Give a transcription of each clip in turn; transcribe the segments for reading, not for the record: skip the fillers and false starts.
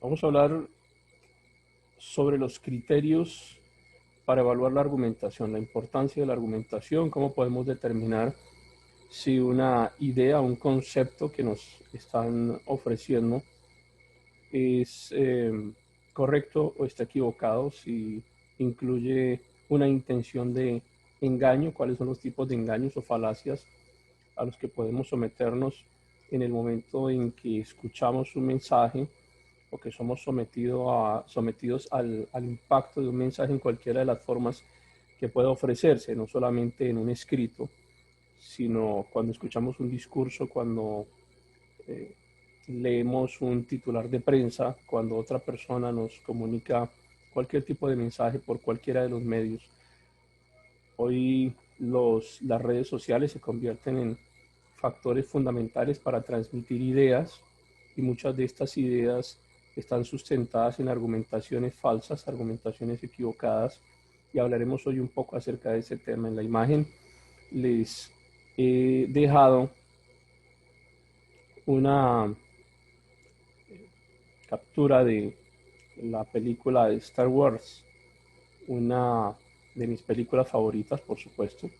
Vamos a hablar sobre los criterios para evaluar la argumentación, la importancia de la argumentación, cómo podemos determinar si una idea, un concepto que nos están ofreciendo es correcto o está equivocado, si incluye una intención de engaño, cuáles son los tipos de engaños o falacias a los que podemos someternos en el momento en que escuchamos un mensaje o que somos sometidos al impacto de un mensaje en cualquiera de las formas que pueda ofrecerse, no solamente en un escrito, sino cuando escuchamos un discurso, cuando eh, leemos un titular de prensa, cuando otra persona nos comunica cualquier tipo de mensaje por cualquiera de los medios. Hoy las redes sociales se convierten en factores fundamentales para transmitir ideas y muchas de estas ideas están sustentadas en argumentaciones falsas, argumentaciones equivocadas, y hablaremos hoy un poco acerca de ese tema. En la imagen les he dejado una captura de la película de Star Wars, una de mis películas favoritas, por supuesto,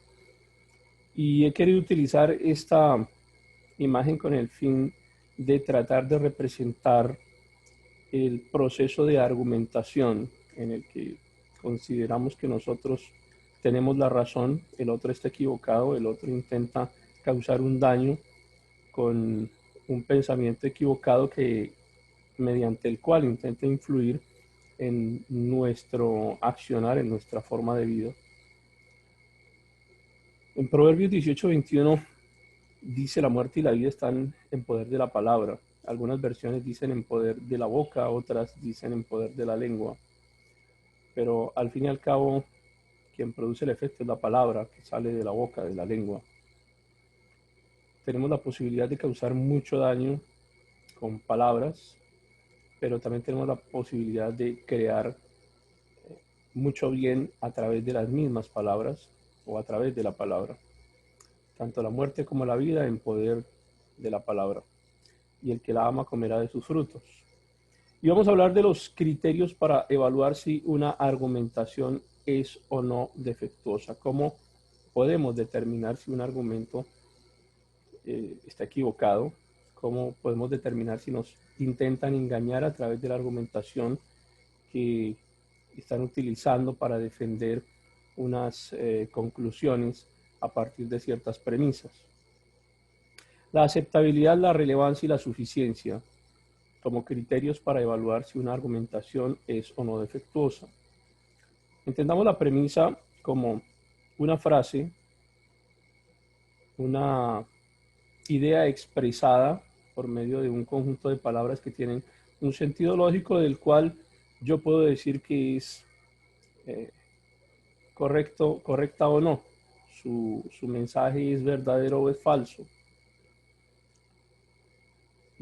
y he querido utilizar esta imagen con el fin de tratar de representar el proceso de argumentación en el que consideramos que nosotros tenemos la razón, el otro está equivocado, el otro intenta causar un daño con un pensamiento equivocado que mediante el cual intenta influir en nuestro accionar, en nuestra forma de vida. En Proverbios 18:21 dice: la muerte y la vida están en poder de la palabra. Algunas versiones dicen en poder de la boca, otras dicen en poder de la lengua. Pero al fin y al cabo, quien produce el efecto es la palabra que sale de la boca, de la lengua. Tenemos la posibilidad de causar mucho daño con palabras, pero también tenemos la posibilidad de crear mucho bien a través de las mismas palabras o a través de la palabra. Tanto la muerte como la vida en poder de la palabra. Y el que la ama comerá de sus frutos. Y vamos a hablar de los criterios para evaluar si una argumentación es o no defectuosa. ¿Cómo podemos determinar si un argumento está equivocado? ¿Cómo podemos determinar si nos intentan engañar a través de la argumentación que están utilizando para defender unas conclusiones a partir de ciertas premisas? La aceptabilidad, la relevancia y la suficiencia como criterios para evaluar si una argumentación es o no defectuosa. Entendamos la premisa como una frase, una idea expresada por medio de un conjunto de palabras que tienen un sentido lógico del cual yo puedo decir que es eh, correcta o no, su mensaje es verdadero o es falso.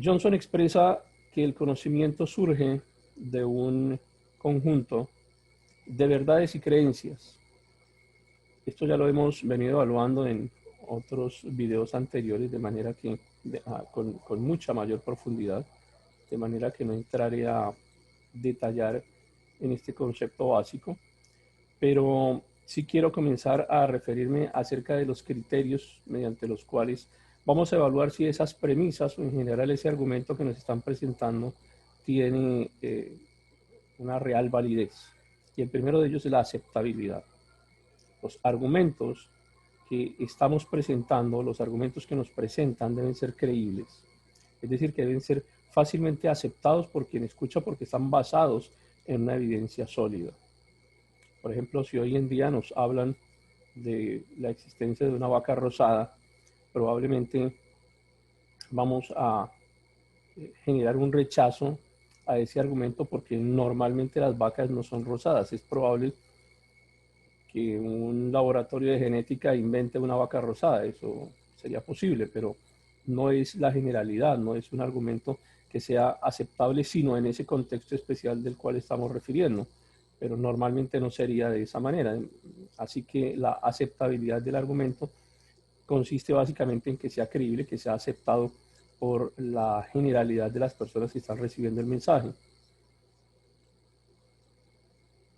Johnson expresa que el conocimiento surge de un conjunto de verdades y creencias. Esto ya lo hemos venido evaluando en otros videos anteriores de manera que con mucha mayor profundidad, de manera que no entraré a detallar en este concepto básico, pero sí quiero comenzar a referirme acerca de los criterios mediante los cuales vamos a evaluar si esas premisas o en general ese argumento que nos están presentando tiene una real validez. Y el primero de ellos es la aceptabilidad. Los argumentos que estamos presentando, los argumentos que nos presentan deben ser creíbles. Es decir, que deben ser fácilmente aceptados por quien escucha porque están basados en una evidencia sólida. Por ejemplo, si hoy en día nos hablan de la existencia de una vaca rosada, probablemente vamos a generar un rechazo a ese argumento porque normalmente las vacas no son rosadas. Es probable que un laboratorio de genética invente una vaca rosada, eso sería posible, pero no es la generalidad, no es un argumento que sea aceptable, sino en ese contexto especial del cual estamos refiriendo, pero normalmente no sería de esa manera. Así que la aceptabilidad del argumento consiste básicamente en que sea creíble, que sea aceptado por la generalidad de las personas que están recibiendo el mensaje.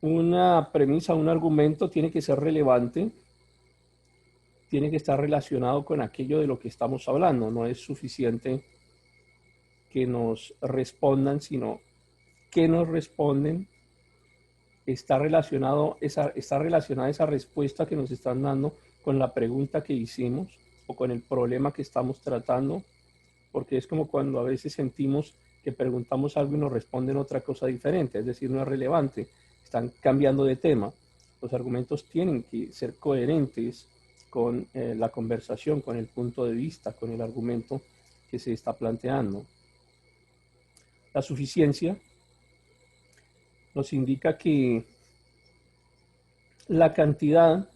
una premisa, un argumento tiene que ser relevante, tiene que estar relacionado con aquello de lo que estamos hablando. No es suficiente que nos respondan, sino que nos responden. Está relacionada esa respuesta que nos están dando con la pregunta que hicimos o con el problema que estamos tratando, porque es como cuando a veces sentimos que preguntamos algo y nos responden otra cosa diferente, es decir, no es relevante, están cambiando de tema. Los argumentos tienen que ser coherentes con la conversación, con el punto de vista, con el argumento que se está planteando. La suficiencia nos indica que la cantidad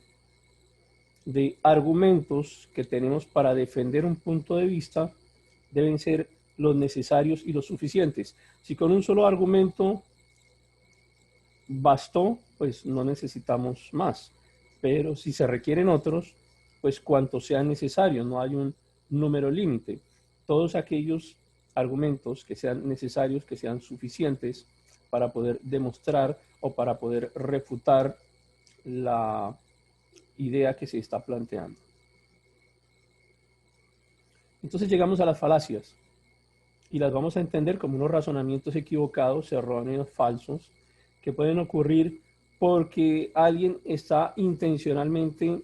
de argumentos que tenemos para defender un punto de vista deben ser los necesarios y los suficientes. Si con un solo argumento bastó, pues no necesitamos más. Pero si se requieren otros, pues cuantos sean necesarios, no hay un número límite. Todos aquellos argumentos que sean necesarios, que sean suficientes para poder demostrar o para poder refutar la idea que se está planteando. Entonces llegamos a las falacias y las vamos a entender como unos razonamientos equivocados, erróneos, falsos, que pueden ocurrir porque alguien está intencionalmente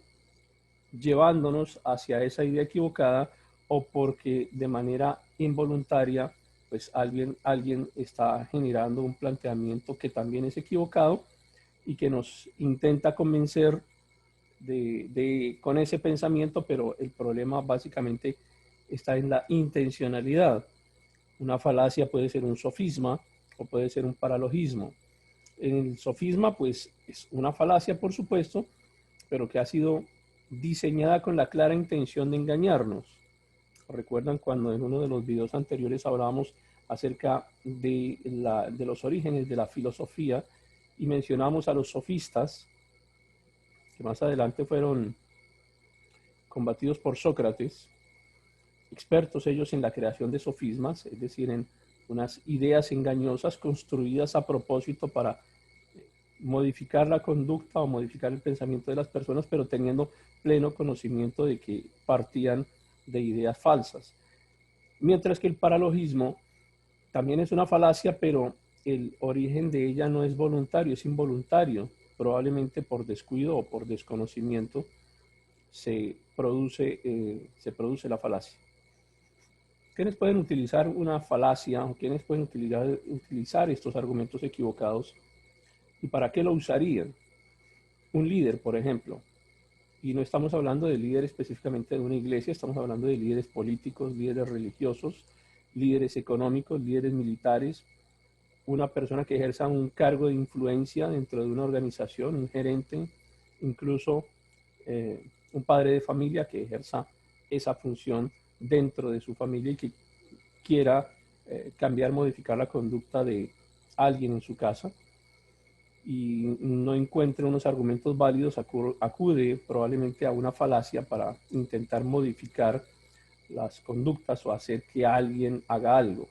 llevándonos hacia esa idea equivocada o porque de manera involuntaria pues alguien está generando un planteamiento que también es equivocado y que nos intenta convencer con ese pensamiento, pero el problema básicamente está en la intencionalidad. Una falacia puede ser un sofisma o puede ser un paralogismo. El sofisma, pues, es una falacia, por supuesto, pero que ha sido diseñada con la clara intención de engañarnos. ¿Recuerdan cuando en uno de los videos anteriores hablábamos acerca de los orígenes de la filosofía y mencionamos a los sofistas, que más adelante fueron combatidos por Sócrates, expertos ellos en la creación de sofismas, es decir, en unas ideas engañosas construidas a propósito para modificar la conducta o modificar el pensamiento de las personas, pero teniendo pleno conocimiento de que partían de ideas falsas. Mientras que el paralogismo también es una falacia, pero el origen de ella no es voluntario, es involuntario. Probablemente por descuido o por desconocimiento se produce la falacia. ¿Quiénes pueden utilizar una falacia o quiénes pueden utilizar estos argumentos equivocados? ¿Y para qué lo usarían? Un líder, por ejemplo. Y no estamos hablando de líder específicamente de una iglesia, estamos hablando de líderes políticos, líderes religiosos, líderes económicos, líderes militares, una persona que ejerza un cargo de influencia dentro de una organización, un gerente, incluso un padre de familia que ejerza esa función dentro de su familia y que quiera cambiar, modificar la conducta de alguien en su casa y no encuentre unos argumentos válidos, acude probablemente a una falacia para intentar modificar las conductas o hacer que alguien haga algo.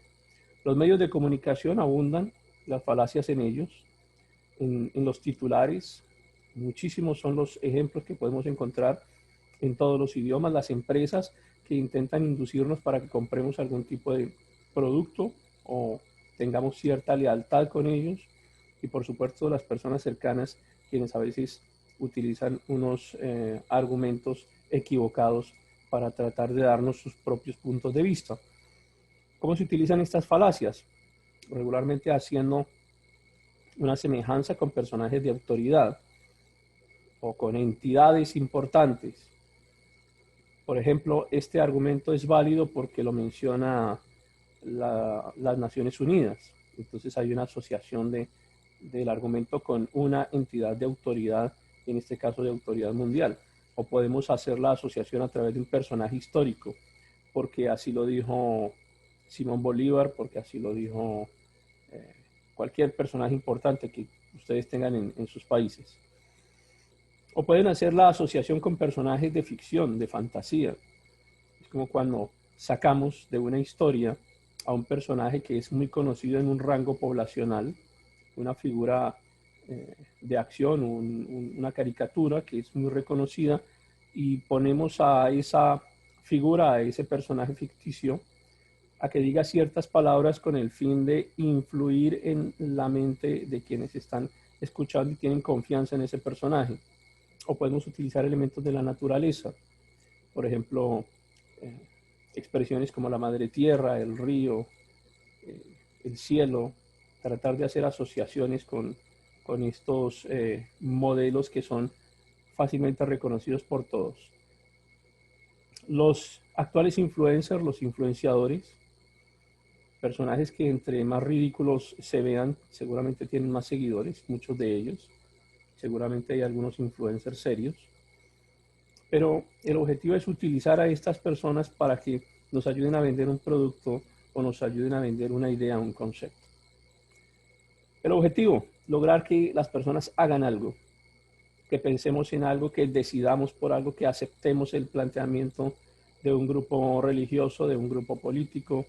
Los medios de comunicación abundan las falacias en ellos, en los titulares. Muchísimos son los ejemplos que podemos encontrar en todos los idiomas. Las empresas que intentan inducirnos para que compremos algún tipo de producto o tengamos cierta lealtad con ellos. Y por supuesto las personas cercanas quienes a veces utilizan unos argumentos equivocados para tratar de darnos sus propios puntos de vista. ¿Cómo se utilizan estas falacias? Regularmente haciendo una semejanza con personajes de autoridad o con entidades importantes. Por ejemplo, este argumento es válido porque lo menciona las Naciones Unidas. Entonces hay una asociación del argumento con una entidad de autoridad, en este caso de autoridad mundial. O podemos hacer la asociación a través de un personaje histórico, porque así lo dijo Simón Bolívar, porque así lo dijo cualquier personaje importante que ustedes tengan en sus países. O pueden hacer la asociación con personajes de ficción, de fantasía. Es como cuando sacamos de una historia a un personaje que es muy conocido en un rango poblacional, una figura de acción, una caricatura que es muy reconocida, y ponemos a esa figura, a ese personaje ficticio, a que diga ciertas palabras con el fin de influir en la mente de quienes están escuchando y tienen confianza en ese personaje. O podemos utilizar elementos de la naturaleza, por ejemplo, eh, expresiones como la madre tierra, el río, eh, el cielo, tratar de hacer asociaciones con estos modelos que son fácilmente reconocidos por todos. Los actuales influencers, los influenciadores, personajes que entre más ridículos se vean, seguramente tienen más seguidores, muchos de ellos. Seguramente hay algunos influencers serios. Pero el objetivo es utilizar a estas personas para que nos ayuden a vender un producto o nos ayuden a vender una idea, un concepto. El objetivo, lograr que las personas hagan algo, que pensemos en algo, que decidamos por algo, que aceptemos el planteamiento de un grupo religioso, de un grupo político,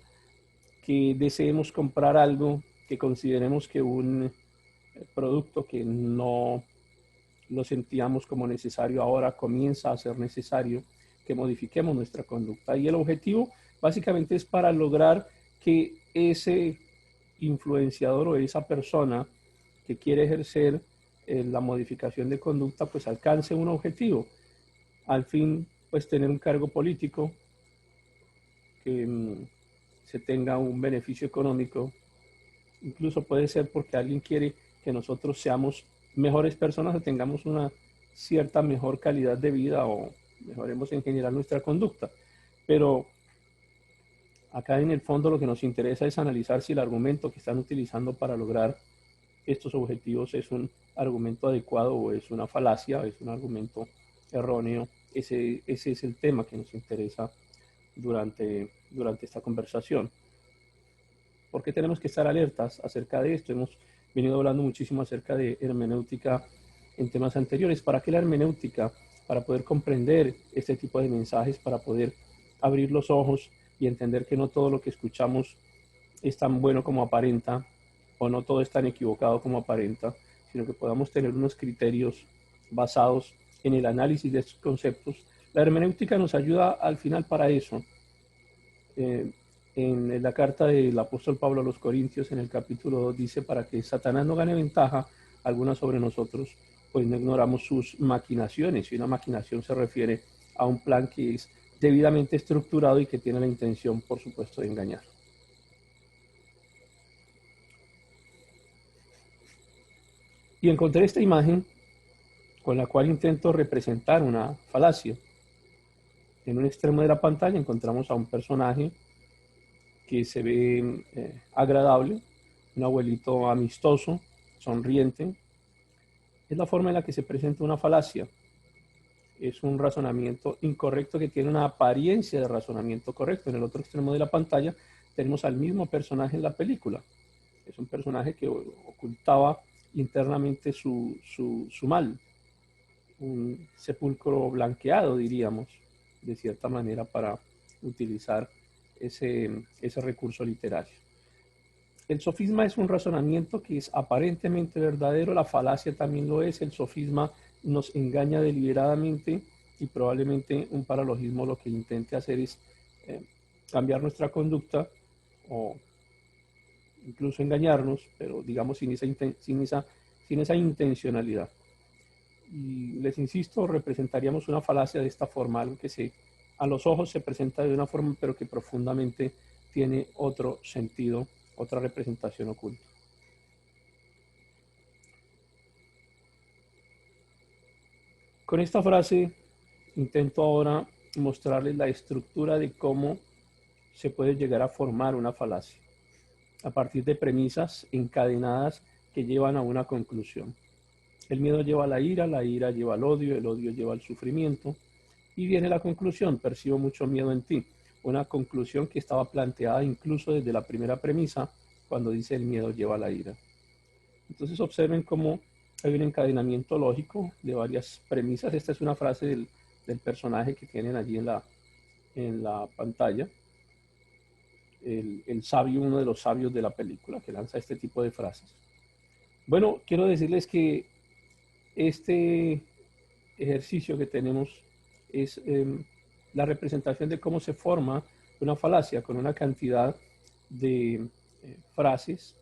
que deseemos comprar algo, que consideremos que un producto que no lo sentíamos como necesario ahora comienza a ser necesario, que modifiquemos nuestra conducta. Y el objetivo básicamente es para lograr que ese influenciador o esa persona que quiere ejercer la modificación de conducta pues alcance un objetivo. Al fin pues tener un cargo político, que se tenga un beneficio económico, incluso puede ser porque alguien quiere que nosotros seamos mejores personas o tengamos una cierta mejor calidad de vida o mejoremos en general nuestra conducta. Pero acá en el fondo lo que nos interesa es analizar si el argumento que están utilizando para lograr estos objetivos es un argumento adecuado o es una falacia, o es un argumento erróneo. Ese es el tema que nos interesa durante esta conversación. ¿Por qué tenemos que estar alertas acerca de esto? Hemos venido hablando muchísimo acerca de hermenéutica en temas anteriores. ¿Para qué la hermenéutica? Para poder comprender este tipo de mensajes, para poder abrir los ojos y entender que no todo lo que escuchamos es tan bueno como aparenta, o no todo es tan equivocado como aparenta, sino que podamos tener unos criterios basados en el análisis de estos conceptos. La hermenéutica nos ayuda al final para eso. En la carta del apóstol Pablo a los Corintios, en el capítulo 2, dice, para que Satanás no gane ventaja alguna sobre nosotros, pues no ignoramos sus maquinaciones. Y una maquinación se refiere a un plan que es debidamente estructurado y que tiene la intención, por supuesto, de engañar. Y encontré esta imagen con la cual intento representar una falacia. En un extremo de la pantalla encontramos a un personaje que se ve agradable, un abuelito amistoso, sonriente. Es la forma en la que se presenta una falacia. Es un razonamiento incorrecto que tiene una apariencia de razonamiento correcto. En el otro extremo de la pantalla tenemos al mismo personaje en la película. Es un personaje que ocultaba internamente su mal, un sepulcro blanqueado, diríamos, de cierta manera, para utilizar ese recurso literario. El sofisma es un razonamiento que es aparentemente verdadero, la falacia también lo es, el sofisma nos engaña deliberadamente y probablemente un paralogismo lo que intente hacer es cambiar nuestra conducta o incluso engañarnos, pero digamos sin esa intencionalidad. Y les insisto, representaríamos una falacia de esta forma, algo que a los ojos se presenta de una forma, pero que profundamente tiene otro sentido, otra representación oculta. Con esta frase intento ahora mostrarles la estructura de cómo se puede llegar a formar una falacia, a partir de premisas encadenadas que llevan a una conclusión. El miedo lleva a la ira lleva al odio, el odio lleva al sufrimiento, y viene la conclusión: percibo mucho miedo en ti. Una conclusión que estaba planteada incluso desde la primera premisa, cuando dice el miedo lleva a la ira. Entonces observen cómo hay un encadenamiento lógico de varias premisas. Esta es una frase del personaje que tienen allí en la pantalla. El sabio, uno de los sabios de la película, que lanza este tipo de frases. Bueno, quiero decirles que este ejercicio que tenemos es la representación de cómo se forma una falacia con una cantidad de frases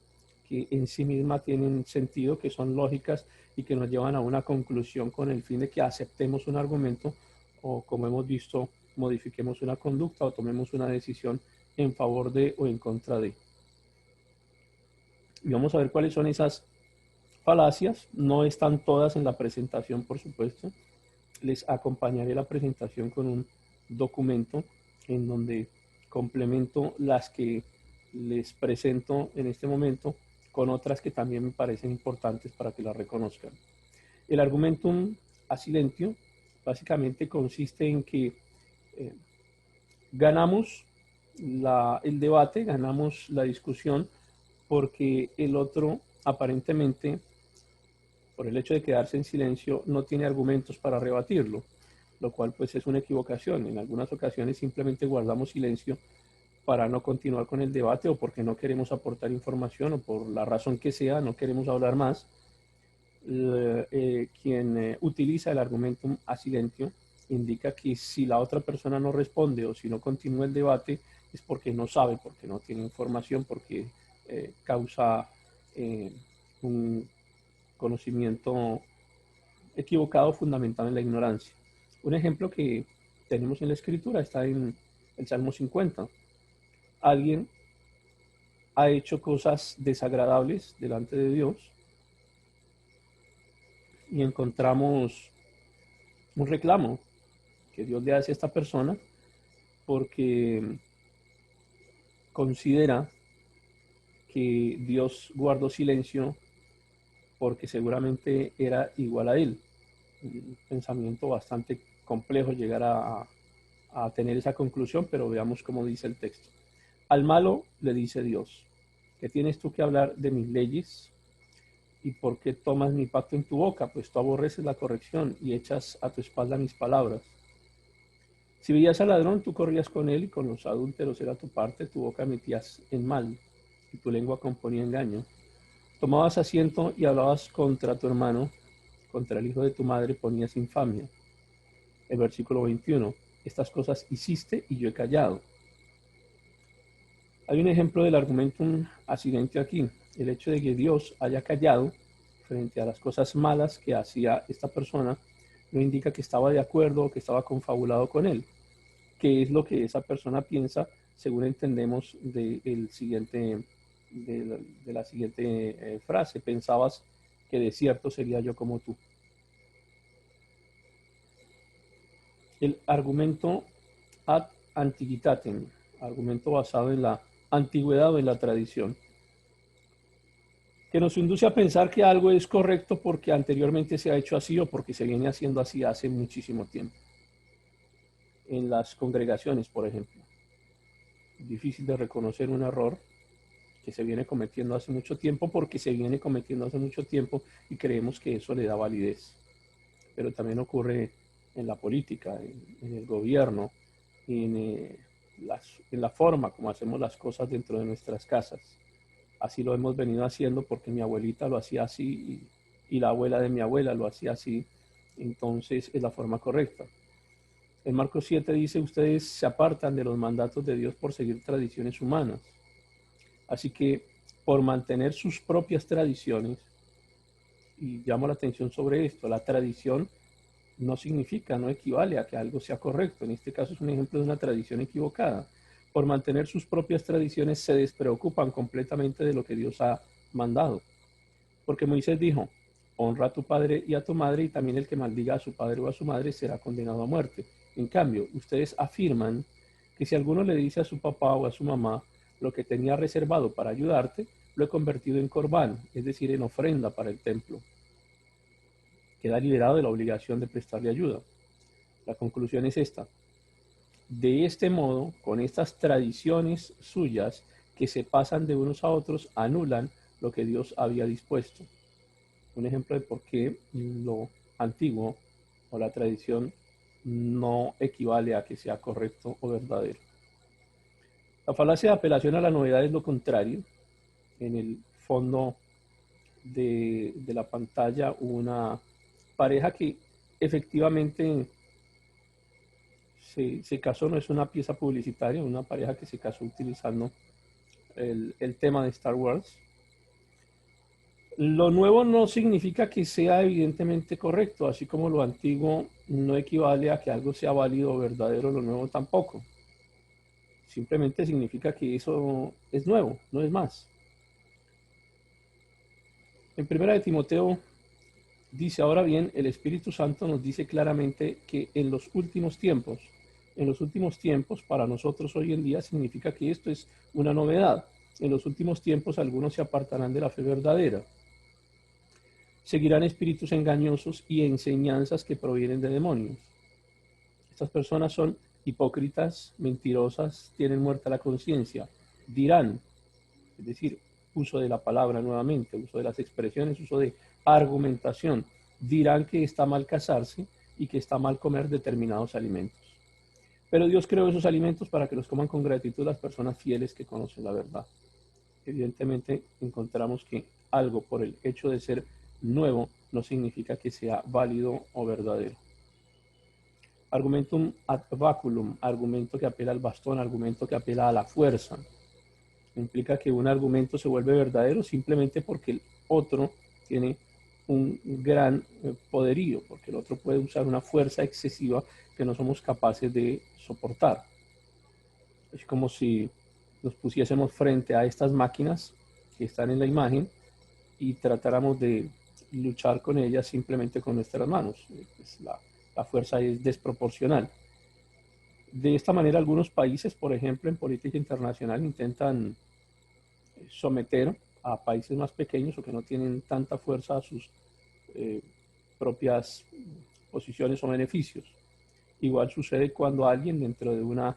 que en sí misma tienen sentido, que son lógicas y que nos llevan a una conclusión con el fin de que aceptemos un argumento o, como hemos visto, modifiquemos una conducta o tomemos una decisión en favor de o en contra de. Y vamos a ver cuáles son esas falacias. No están todas en la presentación, por supuesto. Les acompañaré la presentación con un documento en donde complemento las que les presento en este momento con otras que también me parecen importantes para que las reconozcan. El argumentum a silentio básicamente consiste en que eh, ganamos el debate, ganamos la discusión porque el otro aparentemente, por el hecho de quedarse en silencio, no tiene argumentos para rebatirlo, lo cual pues es una equivocación. En algunas ocasiones simplemente guardamos silencio para no continuar con el debate o porque no queremos aportar información o por la razón que sea, no queremos hablar más. Quien utiliza el argumentum a silentio indica que si la otra persona no responde o si no continúa el debate es porque no sabe, porque no tiene información, porque causa un conocimiento equivocado fundamentado en la ignorancia. Un ejemplo que tenemos en la escritura está en el Salmo 50. Alguien ha hecho cosas desagradables delante de Dios y encontramos un reclamo que Dios le hace a esta persona porque considera que Dios guardó silencio porque seguramente era igual a él. Un pensamiento bastante complejo llegar a tener esa conclusión, pero veamos cómo dice el texto. Al malo le dice Dios, ¿qué tienes tú que hablar de mis leyes? ¿Y por qué tomas mi pacto en tu boca? Pues tú aborreces la corrección y echas a tu espalda mis palabras. Si veías al ladrón, tú corrías con él y con los adúlteros era tu parte, tu boca metías en mal y tu lengua componía engaño. Tomabas asiento y hablabas contra tu hermano, contra el hijo de tu madre ponías infamia. El versículo 21, estas cosas hiciste y yo he callado. Hay un ejemplo del argumentum accidente aquí, el hecho de que Dios haya callado frente a las cosas malas que hacía esta persona, no indica que estaba de acuerdo o que estaba confabulado con él, que es lo que esa persona piensa, según entendemos de la siguiente frase, pensabas que de cierto sería yo como tú. El argumento ad antiquitatem, argumento basado en la antigüedad o en la tradición, que nos induce a pensar que algo es correcto porque anteriormente se ha hecho así o porque se viene haciendo así hace muchísimo tiempo. En las congregaciones, por ejemplo, difícil de reconocer un error que se viene cometiendo hace mucho tiempo porque se viene cometiendo hace mucho tiempo y creemos que eso le da validez. Pero también ocurre en la política, en el gobierno, en, en la forma como hacemos las cosas dentro de nuestras casas. Así lo hemos venido haciendo porque mi abuelita lo hacía así y la abuela de mi abuela lo hacía así, entonces es la forma correcta. En Marcos 7 dice, ustedes se apartan de los mandatos de Dios por seguir tradiciones humanas. Así que por mantener sus propias tradiciones, y llamo la atención sobre esto, la tradición no significa, no equivale a que algo sea correcto. En este caso es un ejemplo de una tradición equivocada. Por mantener sus propias tradiciones se despreocupan completamente de lo que Dios ha mandado. Porque Moisés dijo, honra a tu padre y a tu madre y también el que maldiga a su padre o a su madre será condenado a muerte. En cambio, ustedes afirman que si alguno le dice a su papá o a su mamá lo que tenía reservado para ayudarte, lo he convertido en corbán, es decir, en ofrenda para el templo. Queda liberado de la obligación de prestarle ayuda. La conclusión es esta. De este modo, con estas tradiciones suyas que se pasan de unos a otros, anulan lo que Dios había dispuesto. Un ejemplo de por qué lo antiguo o la tradición no equivale a que sea correcto o verdadero. La falacia de apelación a la novedad es lo contrario. En el fondo de la pantalla una pareja que efectivamente se casó, no es una pieza publicitaria, una pareja que se casó utilizando el tema de Star Wars. Lo nuevo no significa que sea evidentemente correcto, así como lo antiguo no equivale a que algo sea válido o verdadero, lo nuevo tampoco. Simplemente significa que eso es nuevo, no es más. En primera de Timoteo dice, ahora bien, el Espíritu Santo nos dice claramente que en los últimos tiempos para nosotros hoy en día significa que esto es una novedad. En los últimos tiempos algunos se apartarán de la fe verdadera. Seguirán espíritus engañosos y enseñanzas que provienen de demonios. Estas personas son hipócritas, mentirosas, tienen muerta la conciencia. Dirán, es decir, uso de la palabra nuevamente, uso de las expresiones, uso de argumentación. Dirán que está mal casarse y que está mal comer determinados alimentos. Pero Dios creó esos alimentos para que los coman con gratitud las personas fieles que conocen la verdad. Evidentemente encontramos que algo por el hecho de ser nuevo no significa que sea válido o verdadero. Argumentum ad baculum, argumento que apela al bastón, argumento que apela a la fuerza. Implica que un argumento se vuelve verdadero simplemente porque el otro tiene un gran poderío, porque el otro puede usar una fuerza excesiva que no somos capaces de soportar. Es como si nos pusiésemos frente a estas máquinas que están en la imagen y tratáramos de luchar con ellas simplemente con nuestras manos. Pues la fuerza es desproporcional. De esta manera, algunos países, por ejemplo, en política internacional, intentan someter a países más pequeños o que no tienen tanta fuerza a sus propias posiciones o beneficios. Igual sucede cuando alguien dentro de una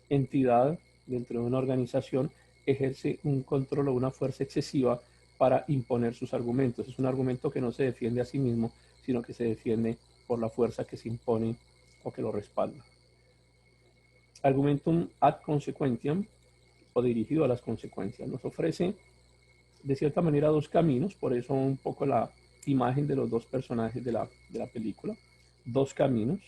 entidad, dentro de una organización, ejerce un control o una fuerza excesiva para imponer sus argumentos. Es un argumento que no se defiende a sí mismo, sino que se defiende por la fuerza que se impone o que lo respalda. Argumentum ad consequentiam, o dirigido a las consecuencias, nos ofrece de cierta manera dos caminos, por eso un poco la imagen de los dos personajes de la película, dos caminos.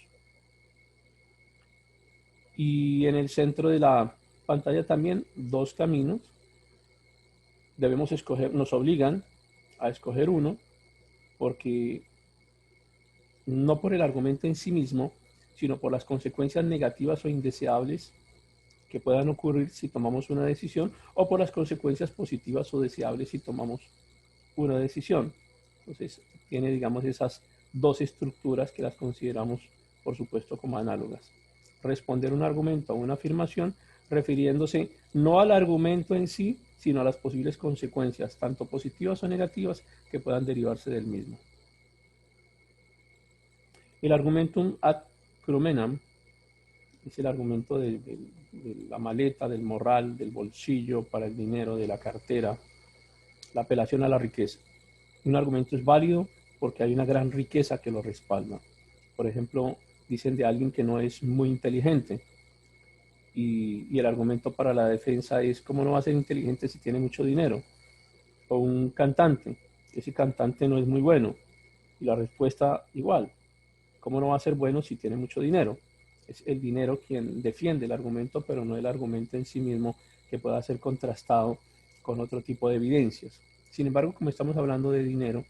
Y en el centro de la pantalla también dos caminos. Debemos escoger, nos obligan a escoger uno, porque no por el argumento en sí mismo, sino por las consecuencias negativas o indeseables que puedan ocurrir si tomamos una decisión, o por las consecuencias positivas o deseables si tomamos una decisión. Entonces, tiene, digamos, esas dos estructuras que las consideramos, por supuesto, como análogas. Responder un argumento a una afirmación refiriéndose no al argumento en sí, sino a las posibles consecuencias, tanto positivas o negativas, que puedan derivarse del mismo. El argumentum ad crumenam es el argumento de la maleta, del morral, del bolsillo para el dinero, de la cartera, la apelación a la riqueza. Un argumento es válido porque hay una gran riqueza que lo respalda. Por ejemplo, dicen de alguien que no es muy inteligente y el argumento para la defensa es: ¿cómo no va a ser inteligente si tiene mucho dinero? O un cantante, ese cantante no es muy bueno, y la respuesta igual: ¿cómo no va a ser bueno si tiene mucho dinero? Es el dinero quien defiende el argumento, pero no el argumento en sí mismo, que pueda ser contrastado con otro tipo de evidencias. Sin embargo, como estamos hablando de dinero,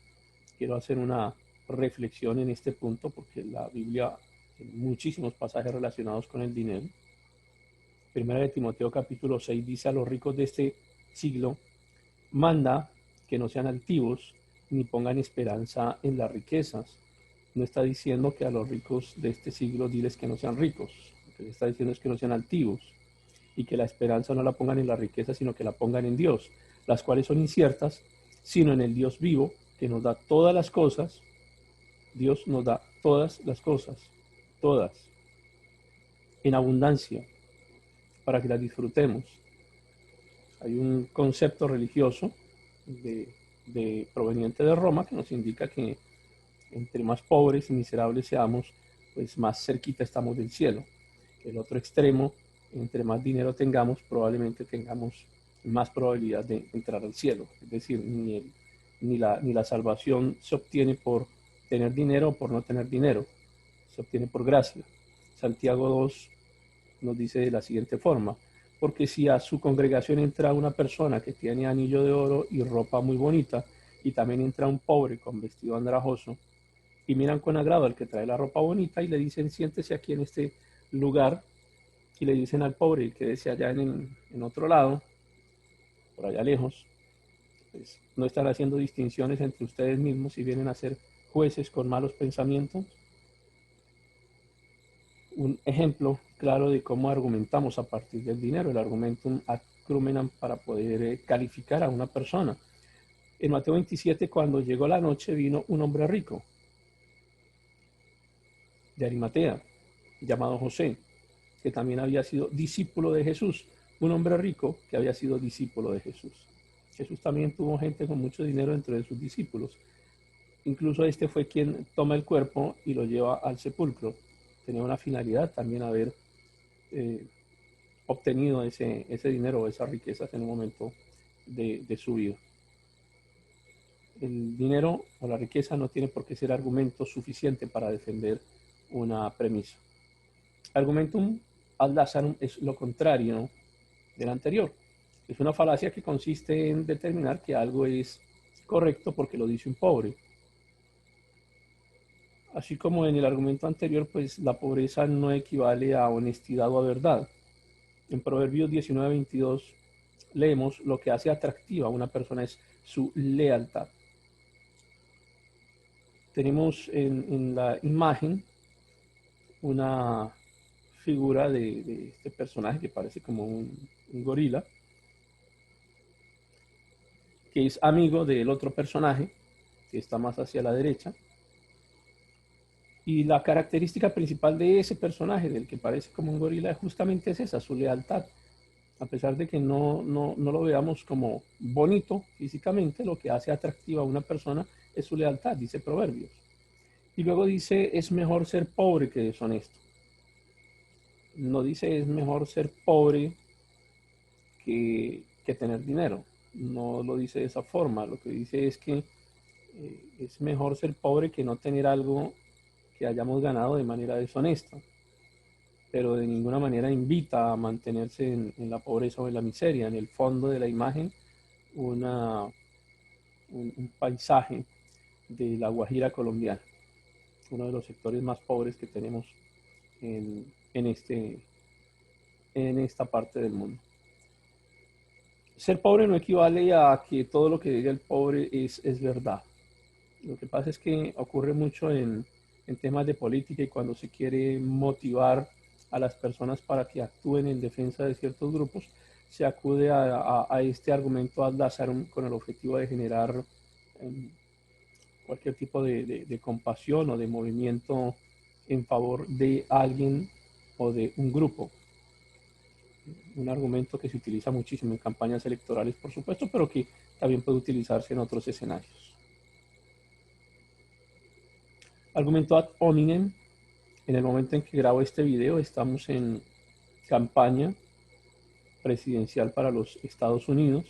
quiero hacer una reflexión en este punto, porque la Biblia tiene muchísimos pasajes relacionados con el dinero. Primera de Timoteo capítulo 6 dice: a los ricos de este siglo manda que no sean altivos ni pongan esperanza en las riquezas. No está diciendo que a los ricos de este siglo diles que no sean ricos. Lo que está diciendo es que no sean altivos y que la esperanza no la pongan en la riqueza, sino que la pongan en Dios, las cuales son inciertas, sino en el Dios vivo, que nos da todas las cosas. Dios nos da todas las cosas, todas, en abundancia, para que las disfrutemos. Hay un concepto religioso proveniente de Roma que nos indica que entre más pobres y miserables seamos, pues más cerquita estamos del cielo. El otro extremo: entre más dinero tengamos, probablemente tengamos más probabilidad de entrar al cielo. Es decir, ni la salvación se obtiene por tener dinero o por no tener dinero, se obtiene por gracia. Santiago 2 nos dice de la siguiente forma: porque si a su congregación entra una persona que tiene anillo de oro y ropa muy bonita, y también entra un pobre con vestido andrajoso, y miran con agrado al que trae la ropa bonita y le dicen, siéntese aquí en este lugar, y le dicen al pobre, quédese allá en otro lado, por allá lejos, pues no están haciendo distinciones entre ustedes mismos y vienen a ser jueces con malos pensamientos. Un ejemplo claro de cómo argumentamos a partir del dinero, el argumentum ad crumenam, para poder calificar a una persona. En Mateo 27, cuando llegó la noche, vino un hombre rico de Arimatea, llamado José, que también había sido discípulo de Jesús, un hombre rico que había sido discípulo de Jesús. Jesús también tuvo gente con mucho dinero entre de sus discípulos. Incluso este fue quien toma el cuerpo y lo lleva al sepulcro. Tenía una finalidad también haber obtenido ese dinero o esas riquezas en un momento de su vida. El dinero o la riqueza no tiene por qué ser argumento suficiente para defender una premisa. Argumentum ad Lazarum es lo contrario del anterior. Es una falacia que consiste en determinar que algo es correcto porque lo dice un pobre. Así como en el argumento anterior, pues la pobreza no equivale a honestidad o a verdad. En Proverbios 19:22 leemos: lo que hace atractiva a una persona es su lealtad. Tenemos en la imagen una figura de este personaje que parece como un gorila, que es amigo del otro personaje que está más hacia la derecha. Y la característica principal de ese personaje, del que parece como un gorila, justamente es esa, su lealtad. A pesar de que no lo veamos como bonito físicamente, lo que hace atractiva a una persona es su lealtad, dice Proverbios. Y luego dice, es mejor ser pobre que deshonesto. No dice es mejor ser pobre que tener dinero. No lo dice de esa forma. Lo que dice es que es mejor ser pobre que no tener algo que hayamos ganado de manera deshonesta, pero de ninguna manera invita a mantenerse en la pobreza o en la miseria. En el fondo de la imagen, un paisaje de la Guajira colombiana, uno de los sectores más pobres que tenemos en, en esta parte del mundo. Ser pobre no equivale a que todo lo que diga el pobre es verdad. Lo que pasa es que ocurre mucho en temas de política, y cuando se quiere motivar a las personas para que actúen en defensa de ciertos grupos, se acude a este argumento ad Lazarum con el objetivo de generar cualquier tipo de compasión o de movimiento en favor de alguien o de un grupo. Un argumento que se utiliza muchísimo en campañas electorales, por supuesto, pero que también puede utilizarse en otros escenarios. Argumento ad hominem. En el momento en que grabo este video, estamos en campaña presidencial para los Estados Unidos,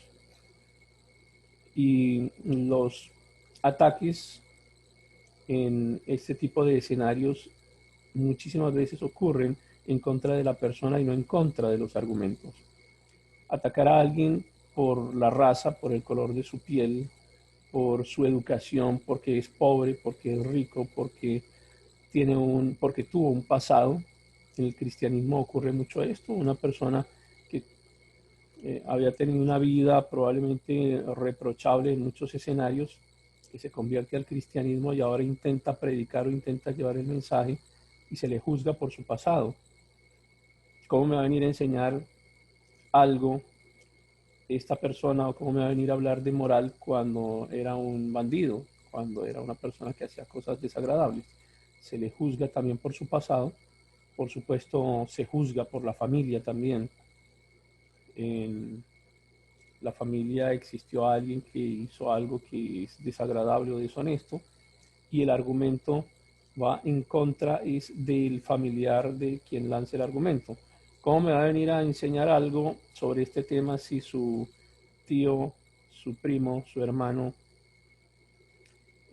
y los ataques en este tipo de escenarios muchísimas veces ocurren en contra de la persona y no en contra de los argumentos. Atacar a alguien por la raza, por el color de su piel, por su educación, porque es pobre, porque es rico, porque tuvo un pasado. En el cristianismo ocurre mucho esto: una persona que había tenido una vida probablemente reprochable en muchos escenarios, que se convierte al cristianismo y ahora intenta predicar o intenta llevar el mensaje, y se le juzga por su pasado. ¿Cómo me va a venir a enseñar algo esta persona, o cómo me va a venir a hablar de moral cuando era un bandido, cuando era una persona que hacía cosas desagradables? Se le juzga también por su pasado. Por supuesto, se juzga por la familia también. En la familia existió alguien que hizo algo que es desagradable o deshonesto, y el argumento va en contra es del familiar de quien lance el argumento. ¿Cómo me va a venir a enseñar algo sobre este tema si su tío, su primo, su hermano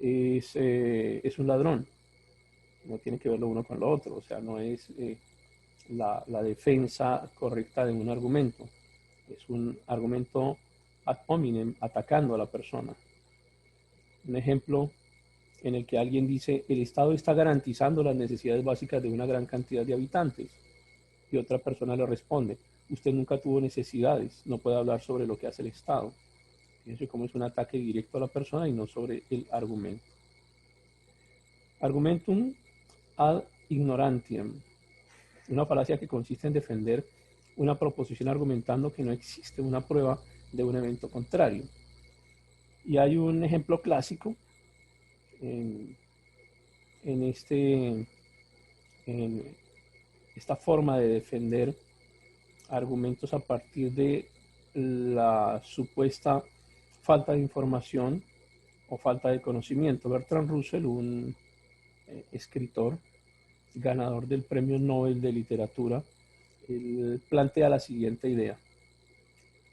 es un ladrón. No tiene que ver lo uno con lo otro, o sea, no es la defensa correcta de un argumento. Es un argumento ad hominem, atacando a la persona. Un ejemplo en el que alguien dice, el Estado está garantizando las necesidades básicas de una gran cantidad de habitantes. Y otra persona le responde, usted nunca tuvo necesidades, no puede hablar sobre lo que hace el Estado. Fíjense cómo es un ataque directo a la persona y no sobre el argumento. Argumentum ad ignorantiam. Una falacia que consiste en defender una proposición argumentando que no existe una prueba de un evento contrario. Y hay un ejemplo clásico en, en, en esta forma de defender argumentos a partir de la supuesta falta de información o falta de conocimiento. Bertrand Russell, un escritor ganador del Premio Nobel de Literatura, él plantea la siguiente idea.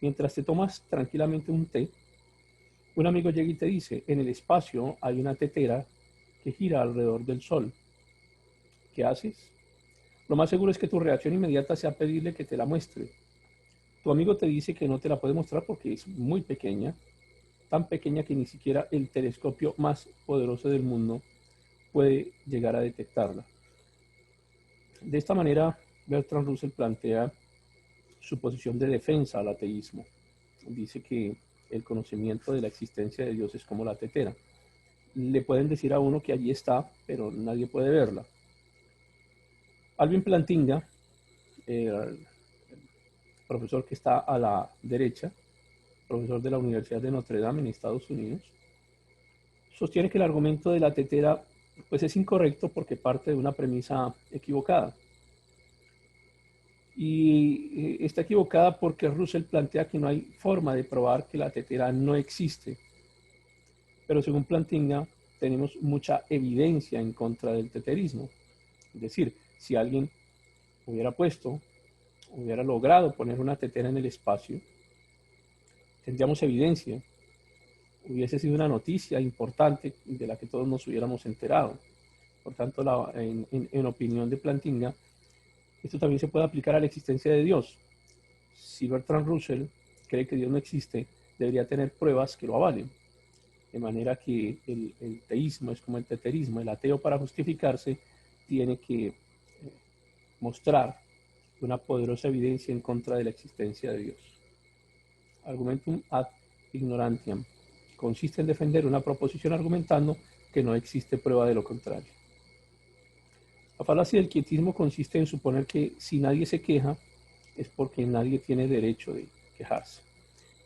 Mientras te tomas tranquilamente un té, un amigo llega y te dice, en el espacio hay una tetera que gira alrededor del Sol. ¿Qué haces? Lo más seguro es que tu reacción inmediata sea pedirle que te la muestre. Tu amigo te dice que no te la puede mostrar porque es muy pequeña, tan pequeña que ni siquiera el telescopio más poderoso del mundo puede llegar a detectarla. De esta manera, Bertrand Russell plantea su posición de defensa al ateísmo. Dice que el conocimiento de la existencia de Dios es como la tetera. Le pueden decir a uno que allí está, pero nadie puede verla. Alvin Plantinga, el profesor que está a la derecha, profesor de la Universidad de Notre Dame en Estados Unidos, sostiene que el argumento de la tetera pues es incorrecto porque parte de una premisa equivocada. Y está equivocada porque Russell plantea que no hay forma de probar que la tetera no existe. Pero según Plantinga, tenemos mucha evidencia en contra del teterismo. Es decir, si alguien hubiera logrado poner una tetera en el espacio, tendríamos evidencia. Hubiese sido una noticia importante de la que todos nos hubiéramos enterado. Por tanto, en opinión de Plantinga, esto también se puede aplicar a la existencia de Dios. Si Bertrand Russell cree que Dios no existe, debería tener pruebas que lo avalen. De manera que el teísmo es como el teterismo. El ateo, para justificarse, tiene que mostrar una poderosa evidencia en contra de la existencia de Dios. Argumentum ad ignorantiam. Consiste en defender una proposición argumentando que no existe prueba de lo contrario. La falacia del quietismo consiste en suponer que si nadie se queja es porque nadie tiene derecho de quejarse.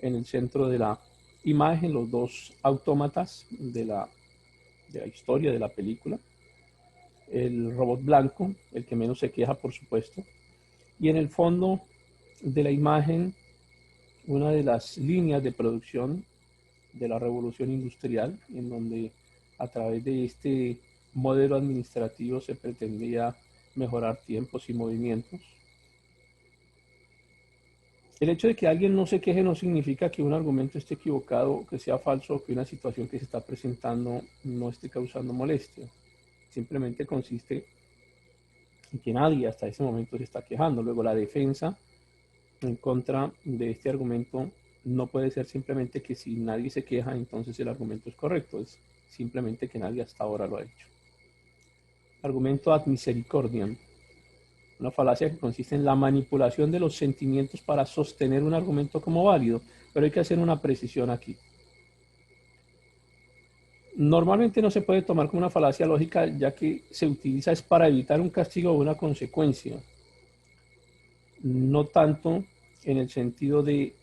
En el centro de la imagen, los dos autómatas de la historia de la película. El robot blanco, el que menos se queja, por supuesto. Y en el fondo de la imagen, una de las líneas de producción de la revolución industrial, en donde a través de este modelo administrativo se pretendía mejorar tiempos y movimientos. El hecho de que alguien no se queje no significa que un argumento esté equivocado, que sea falso o que una situación que se está presentando no esté causando molestia. Simplemente consiste en que nadie hasta ese momento se está quejando. Luego, la defensa en contra de este argumento no puede ser simplemente que si nadie se queja, entonces el argumento es correcto. Es simplemente que nadie hasta ahora lo ha hecho. Argumento ad misericordiam. Una falacia que consiste en la manipulación de los sentimientos para sostener un argumento como válido. Pero hay que hacer una precisión aquí. Normalmente no se puede tomar como una falacia lógica, ya que se utiliza es para evitar un castigo o una consecuencia. No tanto en el sentido de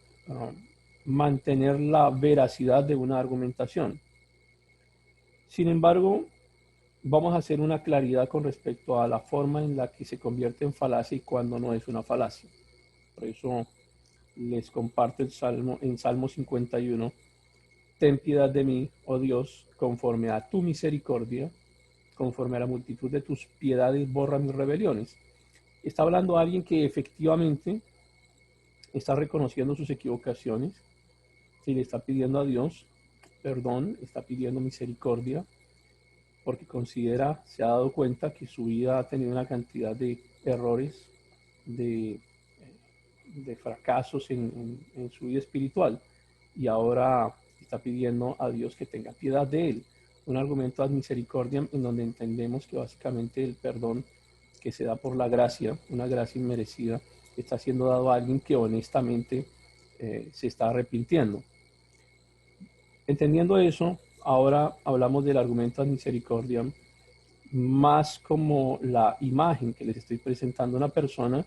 mantener la veracidad de una argumentación. Sin embargo, vamos a hacer una claridad con respecto a la forma en la que se convierte en falacia y cuando no es una falacia. Por eso les comparto el Salmo en Salmo 51. Ten piedad de mí, oh Dios, conforme a tu misericordia, conforme a la multitud de tus piedades, borra mis rebeliones. Está hablando a alguien que efectivamente está reconociendo sus equivocaciones y le está pidiendo a Dios perdón, está pidiendo misericordia, porque se ha dado cuenta que su vida ha tenido una cantidad de errores, de, de fracasos en su vida espiritual, y ahora está pidiendo a Dios que tenga piedad de él. Un argumento ad misericordiam en donde entendemos que básicamente el perdón que se da por la gracia, una gracia inmerecida, está siendo dado a alguien que honestamente se está arrepintiendo. Entendiendo eso, ahora hablamos del argumento ad misericordiam más como la imagen que les estoy presentando a una persona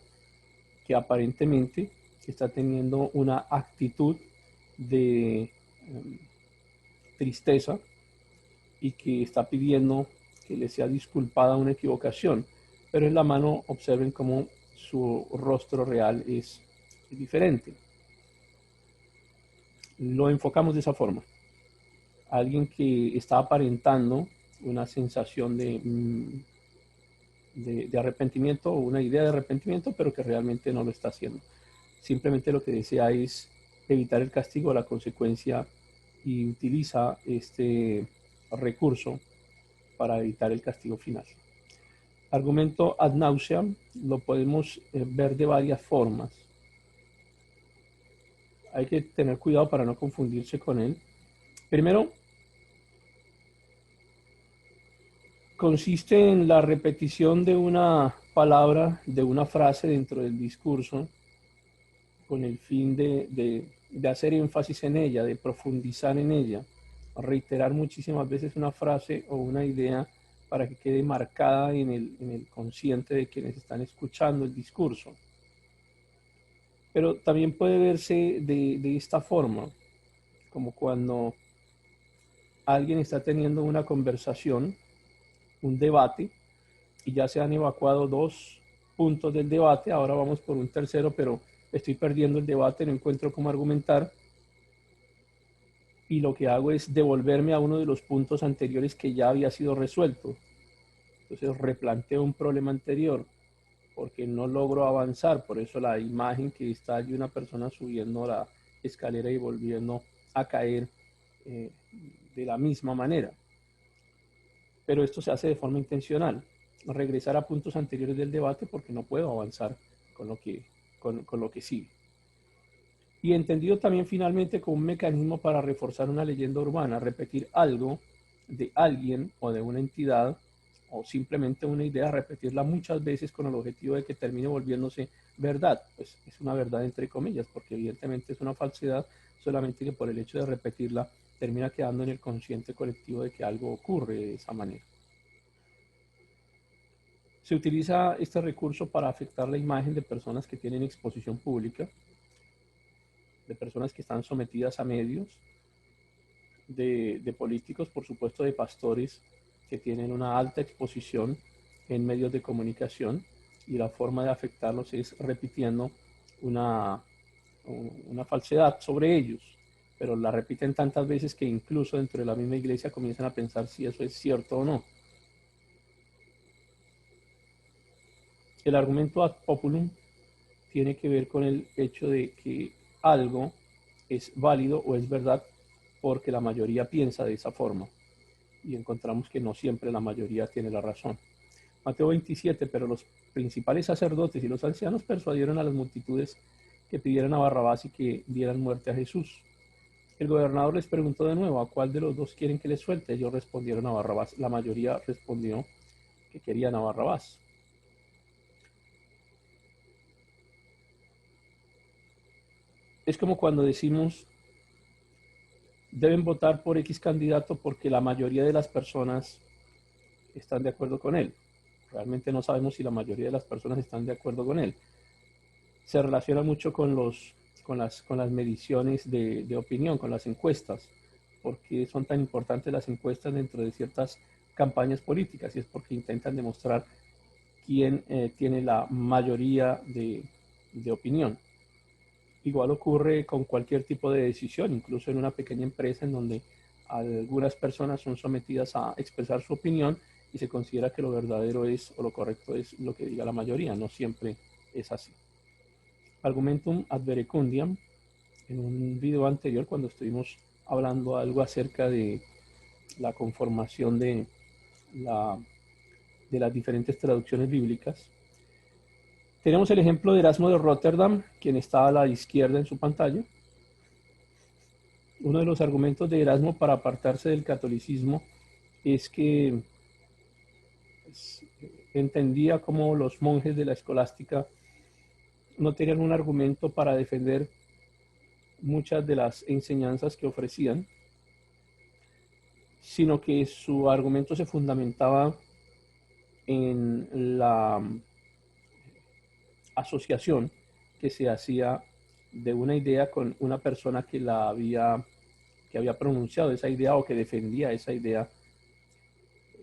que aparentemente está teniendo una actitud de tristeza y que está pidiendo que le sea disculpada una equivocación, pero en la mano observen cómo su rostro real es diferente. Lo enfocamos de esa forma. Alguien que está aparentando una sensación de arrepentimiento o una idea de arrepentimiento, pero que realmente no lo está haciendo. Simplemente lo que desea es evitar el castigo o la consecuencia y utiliza este recurso para evitar el castigo final. Argumento ad nauseam lo podemos ver de varias formas. Hay que tener cuidado para no confundirse con él. Primero, consiste en la repetición de una palabra, de una frase dentro del discurso, con el fin de hacer énfasis en ella, de profundizar en ella, reiterar muchísimas veces una frase o una idea para que quede marcada en el consciente de quienes están escuchando el discurso. Pero también puede verse de esta forma, como cuando alguien está teniendo una conversación, un debate, y ya se han evacuado dos puntos del debate, ahora vamos por un tercero, pero estoy perdiendo el debate, no encuentro cómo argumentar, y lo que hago es devolverme a uno de los puntos anteriores que ya había sido resuelto. Entonces replanteo un problema anterior porque no logro avanzar, por eso la imagen que está allí una persona subiendo la escalera y volviendo a caer de la misma manera. Pero esto se hace de forma intencional, regresar a puntos anteriores del debate porque no puedo avanzar con lo que sigue. Y entendido también finalmente como un mecanismo para reforzar una leyenda urbana, repetir algo de alguien o de una entidad o simplemente una idea, repetirla muchas veces con el objetivo de que termine volviéndose verdad. Pues es una verdad entre comillas, porque evidentemente es una falsedad, solamente que por el hecho de repetirla termina quedando en el consciente colectivo de que algo ocurre de esa manera. Se utiliza este recurso para afectar la imagen de personas que tienen exposición pública, de personas que están sometidas a medios, de políticos, por supuesto, de pastores que tienen una alta exposición en medios de comunicación, y la forma de afectarlos es repitiendo una falsedad sobre ellos, pero la repiten tantas veces que incluso dentro de la misma iglesia comienzan a pensar si eso es cierto o no. El argumento ad populum tiene que ver con el hecho de que algo es válido o es verdad porque la mayoría piensa de esa forma, y encontramos que no siempre la mayoría tiene la razón. Mateo 27, pero los principales sacerdotes y los ancianos persuadieron a las multitudes que pidieran a Barrabás y que dieran muerte a Jesús. El gobernador les preguntó de nuevo, ¿a cuál de los dos quieren que les suelte? Ellos respondieron a Barrabás. La mayoría respondió que querían a Barrabás. Es como cuando decimos, deben votar por X candidato porque la mayoría de las personas están de acuerdo con él. Realmente no sabemos si la mayoría de las personas están de acuerdo con él. Se relaciona mucho con las mediciones de opinión, con las encuestas. ¿Por qué son tan importantes las encuestas dentro de ciertas campañas políticas? Y es porque intentan demostrar quién tiene la mayoría de opinión. Igual ocurre con cualquier tipo de decisión, incluso en una pequeña empresa en donde algunas personas son sometidas a expresar su opinión y se considera que lo verdadero es o lo correcto es lo que diga la mayoría. No siempre es así. Argumentum ad verecundiam. En un video anterior, cuando estuvimos hablando algo acerca de la conformación la, de las diferentes traducciones bíblicas. Tenemos el ejemplo de Erasmo de Rotterdam, quien está a la izquierda en su pantalla. Uno de los argumentos de Erasmo para apartarse del catolicismo es que entendía cómo los monjes de la escolástica no tenían un argumento para defender muchas de las enseñanzas que ofrecían, sino que su argumento se fundamentaba en la asociación que se hacía de una idea con una persona que había pronunciado esa idea o que defendía esa idea.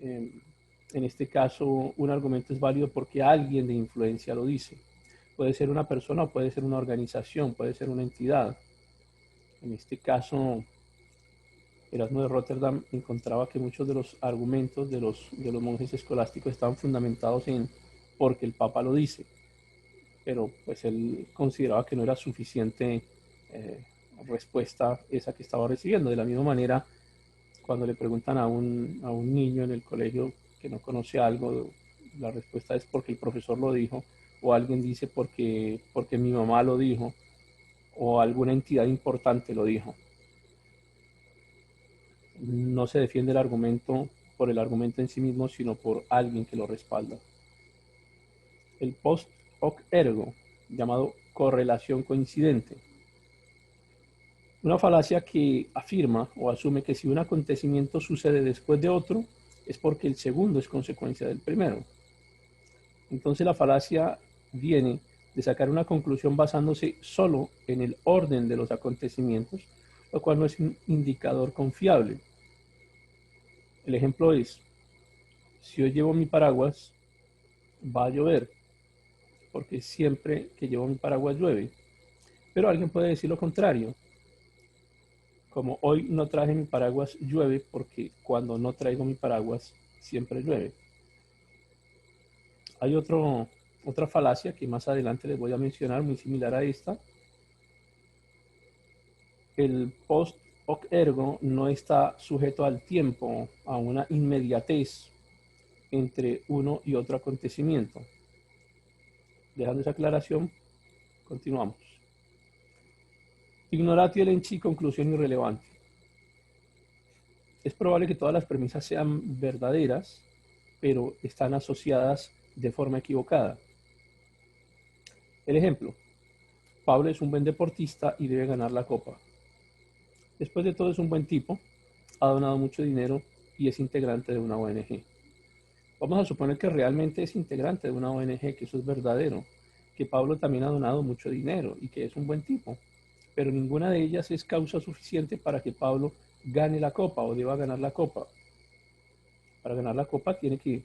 En este caso, un argumento es válido porque alguien de influencia lo dice. Puede ser una persona o puede ser una organización, puede ser una entidad. En este caso, Erasmo de Rotterdam encontraba que muchos de los argumentos de los monjes escolásticos estaban fundamentados en porque el Papa lo dice, pero pues él consideraba que no era suficiente respuesta esa que estaba recibiendo. De la misma manera, cuando le preguntan a un niño en el colegio que no conoce algo, la respuesta es porque el profesor lo dijo, o alguien dice porque mi mamá lo dijo, o alguna entidad importante lo dijo. No se defiende el argumento por el argumento en sí mismo, sino por alguien que lo respalda. El post hoc ergo, llamado correlación coincidente. Una falacia que afirma o asume que si un acontecimiento sucede después de otro, es porque el segundo es consecuencia del primero. Entonces la falacia viene de sacar una conclusión basándose solo en el orden de los acontecimientos, lo cual no es un indicador confiable. El ejemplo es, si yo llevo mi paraguas, va a llover, porque siempre que llevo mi paraguas llueve. Pero alguien puede decir lo contrario. Como hoy no traje mi paraguas, llueve porque cuando no traigo mi paraguas, siempre llueve. Hay otra falacia que más adelante les voy a mencionar, muy similar a esta. El post hoc ergo no está sujeto al tiempo, a una inmediatez entre uno y otro acontecimiento. Dejando esa aclaración, continuamos. Ignoratio elenchi, conclusión irrelevante. Es probable que todas las premisas sean verdaderas, pero están asociadas de forma equivocada. El ejemplo, Pablo es un buen deportista y debe ganar la copa. Después de todo es un buen tipo, ha donado mucho dinero y es integrante de una ONG. Vamos a suponer que realmente es integrante de una ONG, que eso es verdadero, que Pablo también ha donado mucho dinero y que es un buen tipo, pero ninguna de ellas es causa suficiente para que Pablo gane la copa o deba ganar la copa. Para ganar la copa tiene que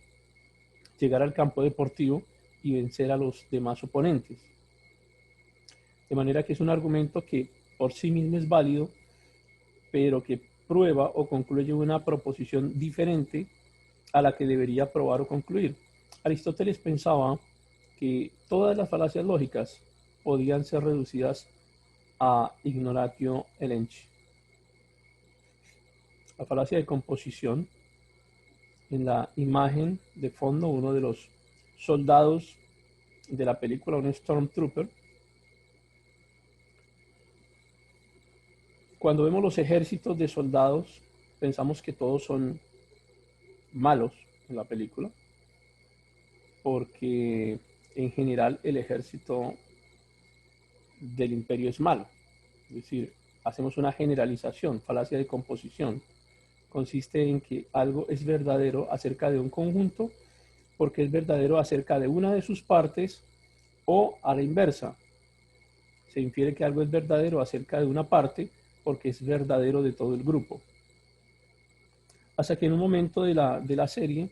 llegar al campo deportivo y vencer a los demás oponentes. De manera que es un argumento que por sí mismo es válido, pero que prueba o concluye una proposición diferente a la que debería probar o concluir. Aristóteles pensaba que todas las falacias lógicas podían ser reducidas a ignoratio elenchi. La falacia de composición, en la imagen de fondo, uno de los soldados de la película, un Stormtrooper. Cuando vemos los ejércitos de soldados, pensamos que todos son malos en la película, porque en general el ejército del imperio es malo. Es decir, hacemos una generalización, falacia de composición. Consiste en que algo es verdadero acerca de un conjunto porque es verdadero acerca de una de sus partes, o a la inversa. Se infiere que algo es verdadero acerca de una parte porque es verdadero de todo el grupo. Hasta que en un momento de la serie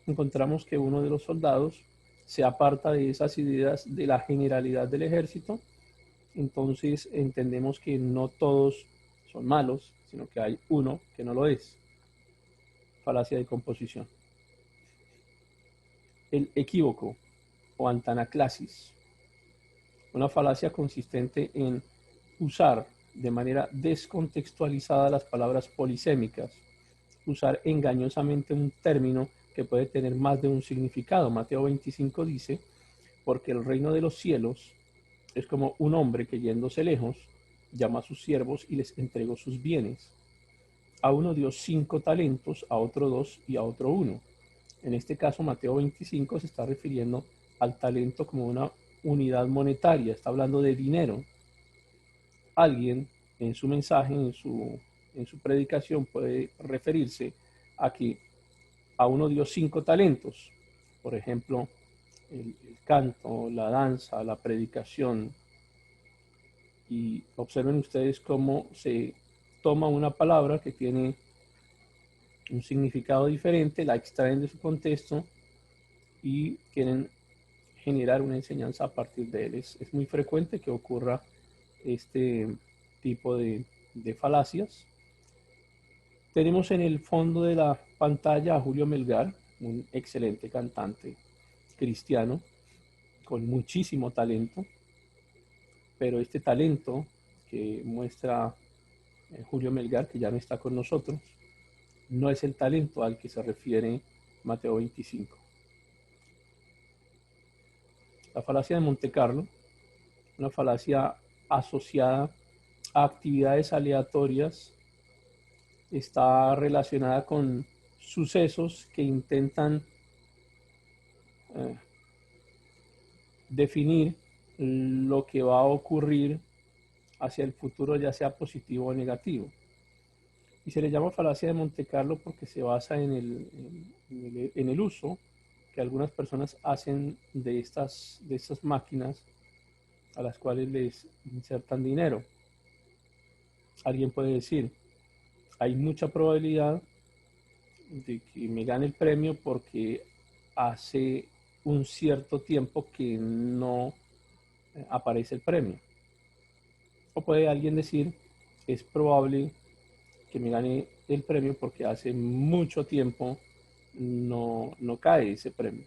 encontramos que uno de los soldados se aparta de esas ideas de la generalidad del ejército. Entonces entendemos que no todos son malos, sino que hay uno que no lo es. Falacia de composición. El equívoco o antanaclasis. Una falacia consistente en usar de manera descontextualizada las palabras polisémicas, usar engañosamente un término que puede tener más de un significado. Mateo 25 dice, porque el reino de los cielos es como un hombre que yéndose lejos, llama a sus siervos y les entregó sus bienes. A uno dio 5 talentos, a otro 2 y a otro 1. En este caso, Mateo 25 se está refiriendo al talento como una unidad monetaria, está hablando de dinero. Alguien en su mensaje, en su predicación, puede referirse a que a uno dio 5 talentos, por ejemplo, el canto, la danza, la predicación. Y observen ustedes cómo se toma una palabra que tiene un significado diferente, la extraen de su contexto y quieren generar una enseñanza a partir de él. Es muy frecuente que ocurra este tipo de falacias. Tenemos en el fondo de la pantalla a Julio Melgar, un excelente cantante cristiano con muchísimo talento, pero este talento que muestra Julio Melgar, que ya no está con nosotros, no es el talento al que se refiere Mateo 25. La falacia de Monte Carlo, una falacia asociada a actividades aleatorias, está relacionada con sucesos que intentan definir lo que va a ocurrir hacia el futuro, ya sea positivo o negativo. Y se le llama falacia de Monte Carlo porque se basa en el uso que algunas personas hacen de estas máquinas a las cuales les insertan dinero. Alguien puede decir, hay mucha probabilidad de que me gane el premio porque hace un cierto tiempo que no aparece el premio. O puede alguien decir, es probable que me gane el premio porque hace mucho tiempo no cae ese premio.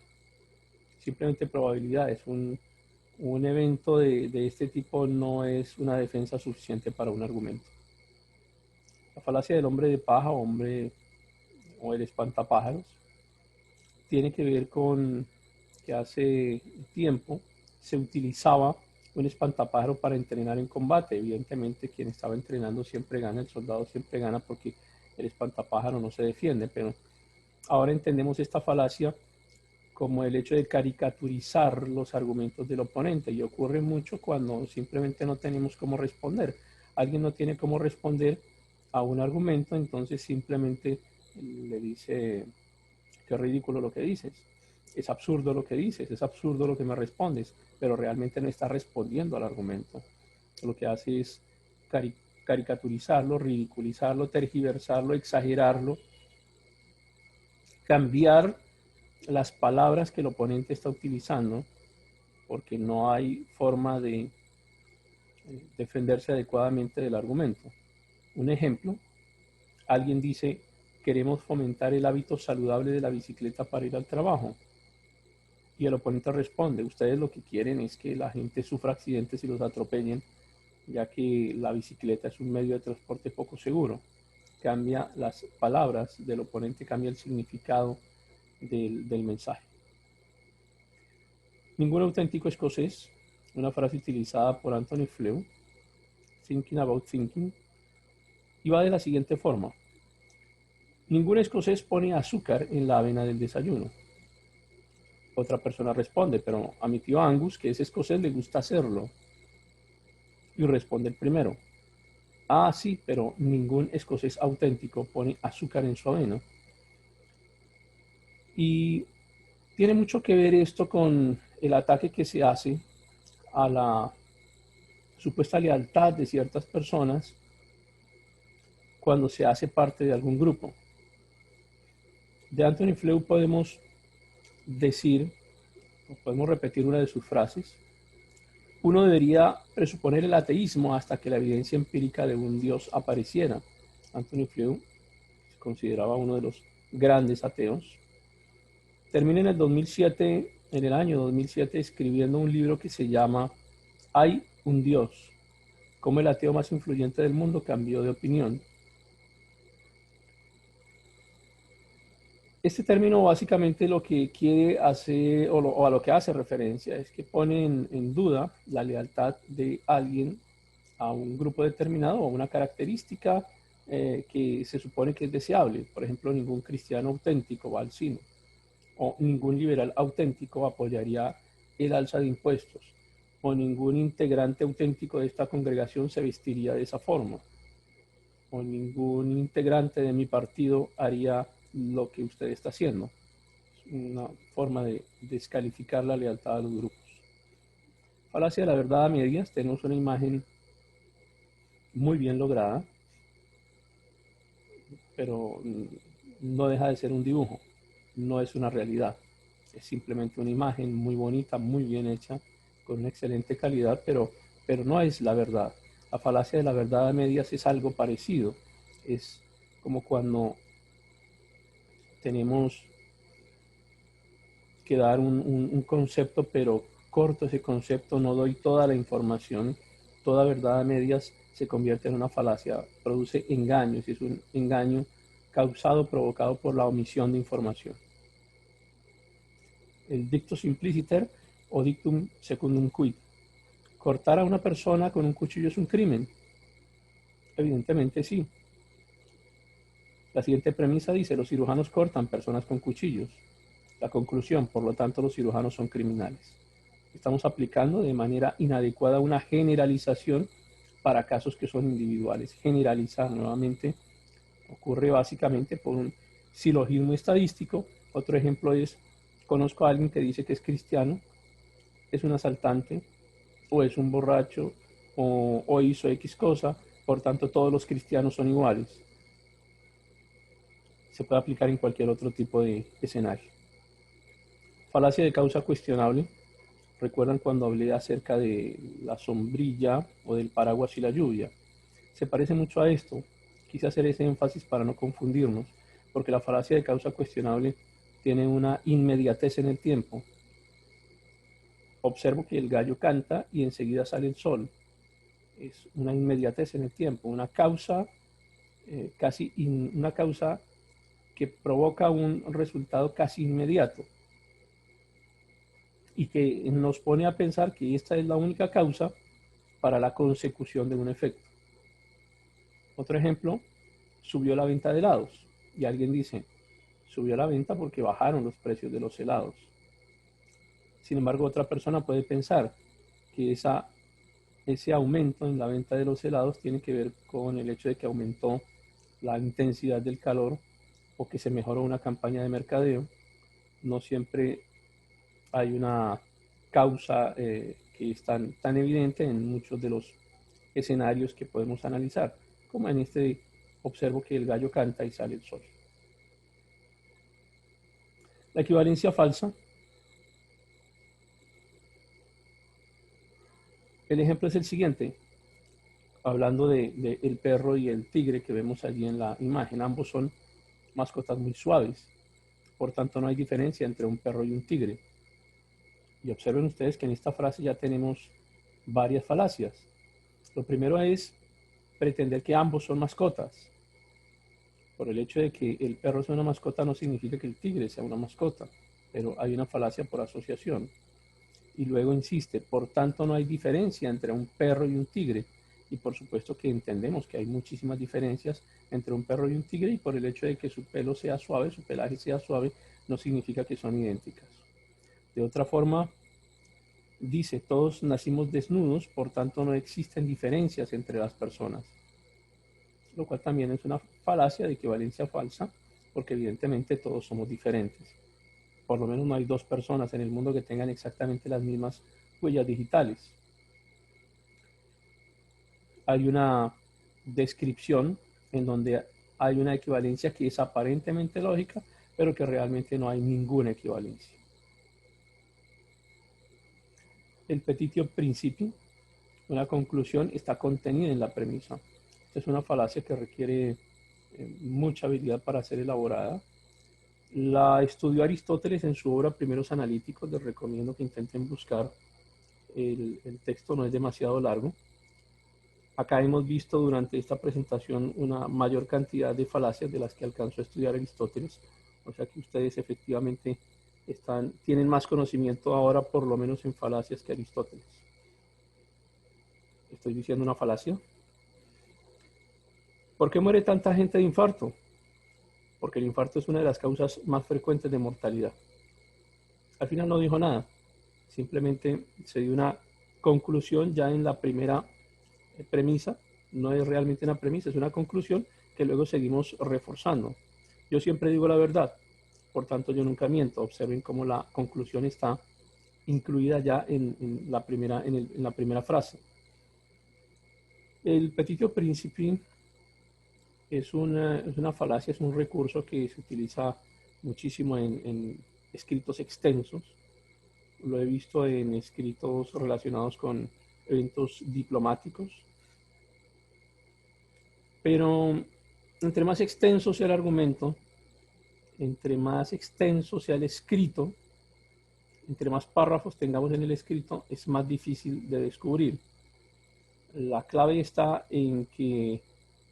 Simplemente probabilidades. Un evento de este tipo no es una defensa suficiente para un argumento. La falacia del hombre de paja o el espantapájaros tiene que ver con que hace tiempo se utilizaba un espantapájaro para entrenar en combate. Evidentemente quien estaba entrenando siempre gana, el soldado siempre gana porque el espantapájaro no se defiende, pero ahora entendemos esta falacia como el hecho de caricaturizar los argumentos del oponente, y ocurre mucho cuando simplemente no tenemos cómo responder. Alguien no tiene cómo responder a un argumento, entonces simplemente le dice, qué ridículo lo que dices, es absurdo lo que dices, es absurdo lo que me respondes, pero realmente no está respondiendo al argumento. Lo que hace es caricaturizarlo, ridiculizarlo, tergiversarlo, exagerarlo, cambiar las palabras que el oponente está utilizando, porque no hay forma de defenderse adecuadamente del argumento. Un ejemplo, alguien dice, queremos fomentar el hábito saludable de la bicicleta para ir al trabajo. Y el oponente responde, ustedes lo que quieren es que la gente sufra accidentes y los atropellen, ya que la bicicleta es un medio de transporte poco seguro. Cambia las palabras del oponente, cambia el significado del mensaje. Ningún auténtico escocés, una frase utilizada por Anthony Flew, Thinking About Thinking, y va de la siguiente forma. Ningún escocés pone azúcar en la avena del desayuno. Otra persona responde, pero a mi tío Angus, que es escocés, le gusta hacerlo. Y responde el primero. Ah, sí, pero ningún escocés auténtico pone azúcar en su avena. Y tiene mucho que ver esto con el ataque que se hace a la supuesta lealtad de ciertas personas cuando se hace parte de algún grupo. De Anthony Flew podemos decir, o podemos repetir una de sus frases, uno debería presuponer el ateísmo hasta que la evidencia empírica de un Dios apareciera. Anthony Flew se consideraba uno de los grandes ateos. Termina en el año 2007, escribiendo un libro que se llama Hay un Dios. cómo el ateo más influyente del mundo cambió de opinión. Este término básicamente lo que quiere hacer, o a lo que hace referencia, es que pone en duda la lealtad de alguien a un grupo determinado o a una característica que se supone que es deseable. Por ejemplo, ningún cristiano auténtico va al cine, o ningún liberal auténtico apoyaría el alza de impuestos, o ningún integrante auténtico de esta congregación se vestiría de esa forma, o ningún integrante de mi partido haría lo que usted está haciendo. Es una forma de descalificar la lealtad a los grupos. Falacia de la verdad a medias. Tenemos una imagen muy bien lograda, pero no deja de ser un dibujo, no es una realidad. Es simplemente una imagen muy bonita, muy bien hecha, con una excelente calidad, pero no es la verdad. La falacia de la verdad a medias es algo parecido. Es como cuando tenemos que dar un concepto, pero corto ese concepto, no doy toda la información, toda verdad a medias se convierte en una falacia, produce engaños, es un engaño causado, provocado por la omisión de información. El dicto simpliciter o dictum secundum quid. ¿Cortar a una persona con un cuchillo es un crimen? Evidentemente sí. La siguiente premisa dice, los cirujanos cortan personas con cuchillos. La conclusión, por lo tanto, los cirujanos son criminales. Estamos aplicando de manera inadecuada una generalización para casos que son individuales. Generalizar nuevamente ocurre básicamente por un silogismo estadístico. Otro ejemplo es, conozco a alguien que dice que es cristiano, es un asaltante, o es un borracho, o hizo X cosa, por tanto todos los cristianos son iguales. Se puede aplicar en cualquier otro tipo de escenario. Falacia de causa cuestionable. ¿Recuerdan cuando hablé acerca de la sombrilla o del paraguas y la lluvia? Se parece mucho a esto. Quise hacer ese énfasis para no confundirnos, porque la falacia de causa cuestionable tiene una inmediatez en el tiempo. Observo que el gallo canta y enseguida sale el sol. Es una inmediatez en el tiempo, una causa, una causa que provoca un resultado casi inmediato y que nos pone a pensar que esta es la única causa para la consecución de un efecto. Otro ejemplo, subió la venta de helados y alguien dice, subió la venta porque bajaron los precios de los helados. Sin embargo, otra persona puede pensar que ese aumento en la venta de los helados tiene que ver con el hecho de que aumentó la intensidad del calor o que se mejoró una campaña de mercadeo. No siempre hay una causa que es tan evidente en muchos de los escenarios que podemos analizar, como en este observo que el gallo canta y sale el sol. La equivalencia falsa. El ejemplo es el siguiente, hablando de el perro y el tigre que vemos allí en la imagen. Ambos son mascotas muy suaves, por tanto no hay diferencia entre un perro y un tigre. Y observen ustedes que en esta frase ya tenemos varias falacias. Lo primero es pretender que ambos son mascotas. Por el hecho de que el perro sea una mascota no significa que el tigre sea una mascota, pero hay una falacia por asociación. Y luego insiste, por tanto no hay diferencia entre un perro y un tigre. Y por supuesto que entendemos que hay muchísimas diferencias entre un perro y un tigre, y por el hecho de que su pelo sea suave, su pelaje sea suave, no significa que son idénticas. De otra forma, dice, todos nacimos desnudos, por tanto no existen diferencias entre las personas. Lo cual también es una falacia de equivalencia falsa, porque evidentemente todos somos diferentes. Por lo menos no hay dos personas en el mundo que tengan exactamente las mismas huellas digitales. Hay una descripción en donde hay una equivalencia que es aparentemente lógica, pero que realmente no hay ninguna equivalencia. El petitio principio, una conclusión, está contenida en la premisa. Esta es una falacia que requiere mucha habilidad para ser elaborada. La estudió Aristóteles en su obra Primeros Analíticos. Les recomiendo que intenten buscar el texto, no es demasiado largo. Acá hemos visto durante esta presentación una mayor cantidad de falacias de las que alcanzó a estudiar Aristóteles. O sea que ustedes efectivamente tienen más conocimiento ahora, por lo menos en falacias, que Aristóteles. ¿Estoy diciendo una falacia? ¿Por qué muere tanta gente de infarto? Porque el infarto es una de las causas más frecuentes de mortalidad. Al final no dijo nada, simplemente se dio una conclusión ya en la primera premisa. No es realmente una premisa, es una conclusión que luego seguimos reforzando. Yo siempre digo la verdad, por tanto yo nunca miento. Observen cómo la conclusión está incluida ya en la primera frase. El Petitio Principi es una falacia, es un recurso que se utiliza muchísimo en escritos extensos. Lo he visto en escritos relacionados con eventos diplomáticos. Pero entre más extenso sea el argumento, entre más extenso sea el escrito, entre más párrafos tengamos en el escrito, es más difícil de descubrir. La clave está en que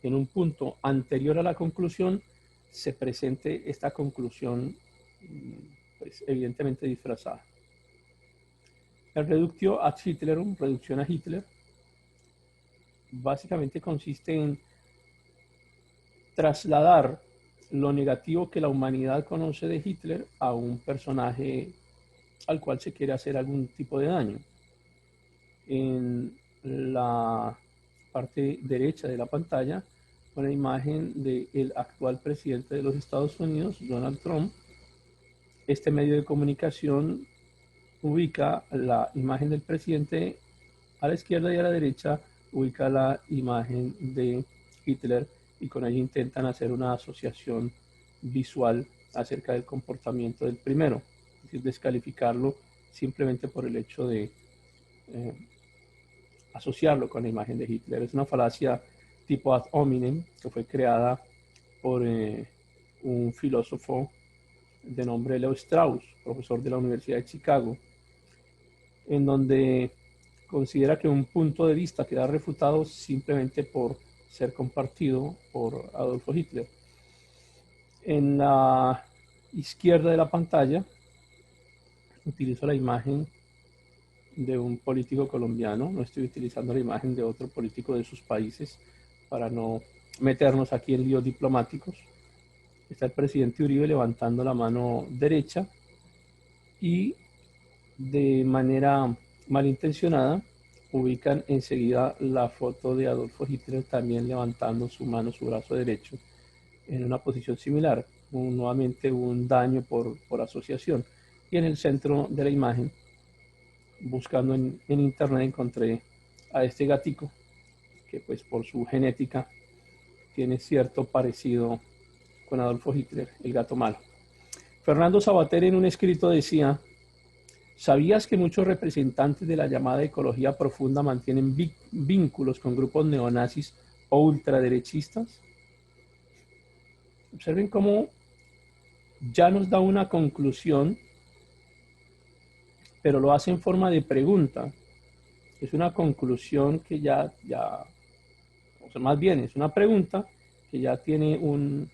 en un punto anterior a la conclusión se presente esta conclusión, pues, evidentemente disfrazada. El reductio ad Hitlerum, reducción a Hitler, básicamente consiste en trasladar lo negativo que la humanidad conoce de Hitler a un personaje al cual se quiere hacer algún tipo de daño. En la parte derecha de la pantalla, una imagen del actual presidente de los Estados Unidos, Donald Trump. Este medio de comunicación ubica la imagen del presidente a la izquierda y a la derecha ubica la imagen de Hitler, y con ello intentan hacer una asociación visual acerca del comportamiento del primero, es decir, descalificarlo simplemente por el hecho de asociarlo con la imagen de Hitler. Es una falacia tipo ad hominem que fue creada por un filósofo de nombre Leo Strauss, profesor de la Universidad de Chicago, en donde considera que un punto de vista queda refutado simplemente por ser compartido por Adolfo Hitler. En la izquierda de la pantalla utilizo la imagen de un político colombiano, no estoy utilizando la imagen de otro político de sus países para no meternos aquí en líos diplomáticos. Está el presidente Uribe levantando la mano derecha y de manera malintencionada ubican enseguida la foto de Adolfo Hitler también levantando su mano, su brazo derecho, en una posición similar, nuevamente un daño por asociación. Y en el centro de la imagen, buscando en internet, encontré a este gatico, que pues por su genética tiene cierto parecido con Adolfo Hitler, el gato malo. Fernando Sabater en un escrito decía: ¿sabías que muchos representantes de la llamada ecología profunda mantienen vínculos con grupos neonazis o ultraderechistas? Observen cómo ya nos da una conclusión, pero lo hace en forma de pregunta. Es una conclusión que o sea, más bien es una pregunta que ya tiene un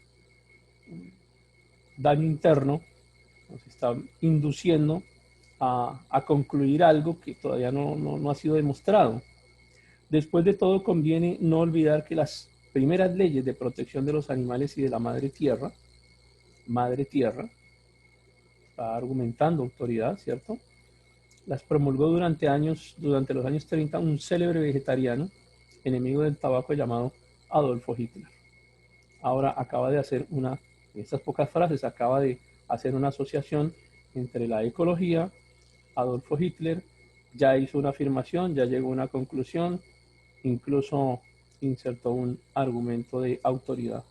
daño interno, nos está induciendo a concluir algo que todavía no ha sido demostrado. Después de todo, conviene no olvidar que las primeras leyes de protección de los animales y de la madre tierra, está argumentando autoridad, ¿cierto? Las promulgó durante los años 30 un célebre vegetariano, enemigo del tabaco, llamado Adolfo Hitler. Ahora acaba de hacer en estas pocas frases, acaba de hacer una asociación entre la ecología, Adolfo Hitler, ya hizo una afirmación, ya llegó a una conclusión, incluso insertó un argumento de autoridad.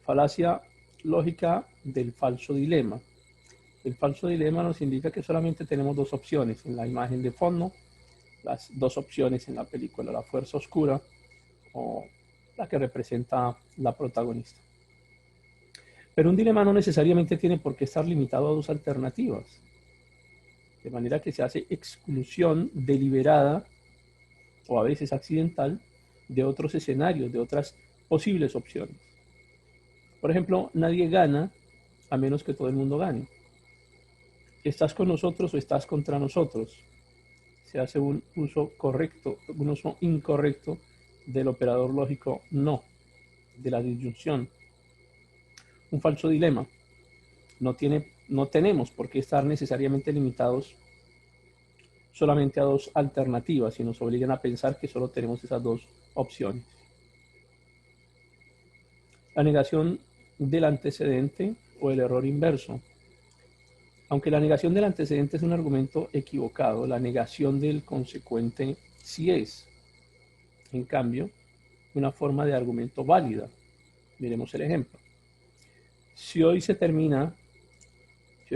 Falacia lógica del falso dilema. El falso dilema nos indica que solamente tenemos dos opciones en la imagen de fondo, las dos opciones en la película, la fuerza oscura o la que representa la protagonista. Pero un dilema no necesariamente tiene por qué estar limitado a dos alternativas. De manera que se hace exclusión deliberada o a veces accidental, de otros escenarios, de otras posibles opciones. Por ejemplo, nadie gana a menos que todo el mundo gane. ¿Estás con nosotros o estás contra nosotros? Se hace un uso correcto, un uso incorrecto del operador lógico no, de la disyunción. Un falso dilema. No tenemos por qué estar necesariamente limitados solamente a dos alternativas y nos obligan a pensar que solo tenemos esas dos opciones. La negación del antecedente o el error inverso. Aunque la negación del antecedente es un argumento equivocado, la negación del consecuente sí es, en cambio, una forma de argumento válida. Miremos el ejemplo. Si hoy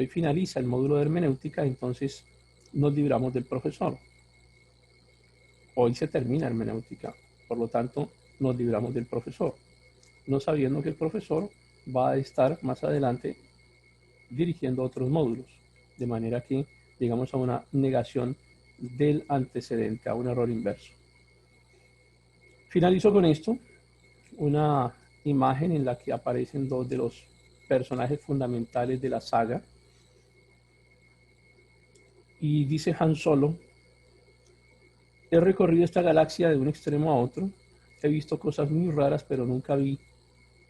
finaliza el módulo de hermenéutica, entonces nos libramos del profesor. Hoy se termina hermenéutica, por lo tanto nos libramos del profesor, no sabiendo que el profesor va a estar más adelante dirigiendo otros módulos, de manera que llegamos a una negación del antecedente, a un error inverso. Finalizo con esto, una imagen en la que aparecen dos de los personajes fundamentales de la saga, y dice Han Solo: he recorrido esta galaxia de un extremo a otro, he visto cosas muy raras, pero nunca vi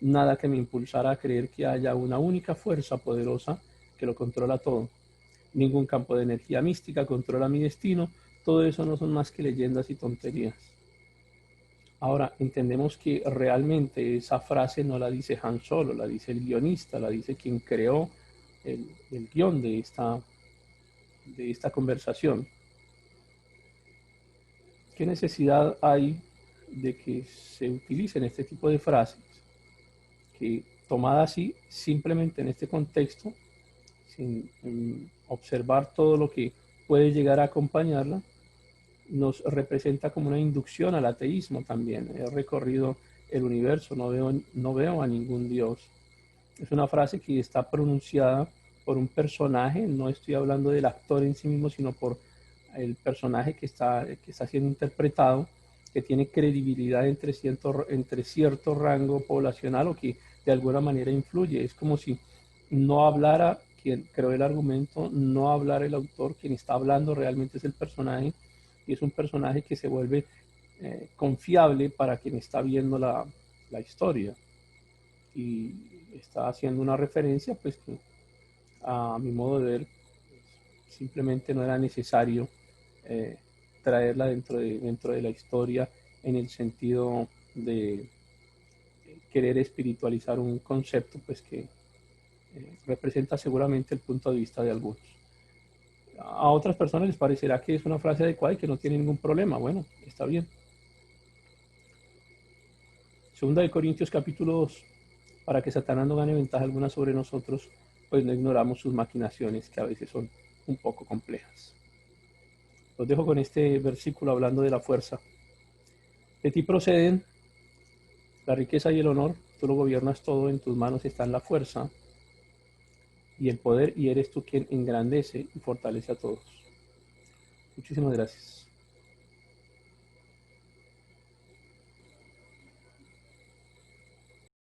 nada que me impulsara a creer que haya una única fuerza poderosa que lo controla todo. Ningún campo de energía mística controla mi destino, todo eso no son más que leyendas y tonterías. Ahora, entendemos que realmente esa frase no la dice Han Solo, la dice el guionista, la dice quien creó el guión de esta conversación. ¿Qué necesidad hay de que se utilicen este tipo de frases que, tomadas así, simplemente en este contexto, sin observar todo lo que puede llegar a acompañarla, nos representa como una inducción al ateísmo también? He recorrido el universo, no veo a ningún Dios. Es una frase que está pronunciada por un personaje, no estoy hablando del actor en sí mismo, sino por el personaje que está siendo interpretado, que tiene credibilidad entre cierto rango poblacional, o que de alguna manera influye. Es como si no hablara quien creó el argumento, no hablara el autor, quien está hablando realmente es el personaje, y es un personaje que se vuelve confiable para quien está viendo la historia, y está haciendo una referencia pues que, a mi modo de ver, simplemente no era necesario traerla dentro de la historia, en el sentido de querer espiritualizar un concepto pues que representa seguramente el punto de vista de algunos. A otras personas les parecerá que es una frase adecuada y que no tiene ningún problema. Bueno, está bien. Segunda de Corintios capítulo 2. Para que Satanás no gane ventaja alguna sobre nosotros, pues no ignoramos sus maquinaciones, que a veces son un poco complejas. Los dejo con este versículo hablando de la fuerza. De ti proceden la riqueza y el honor, tú lo gobiernas todo, en tus manos están la fuerza y el poder, y eres tú quien engrandece y fortalece a todos. Muchísimas gracias.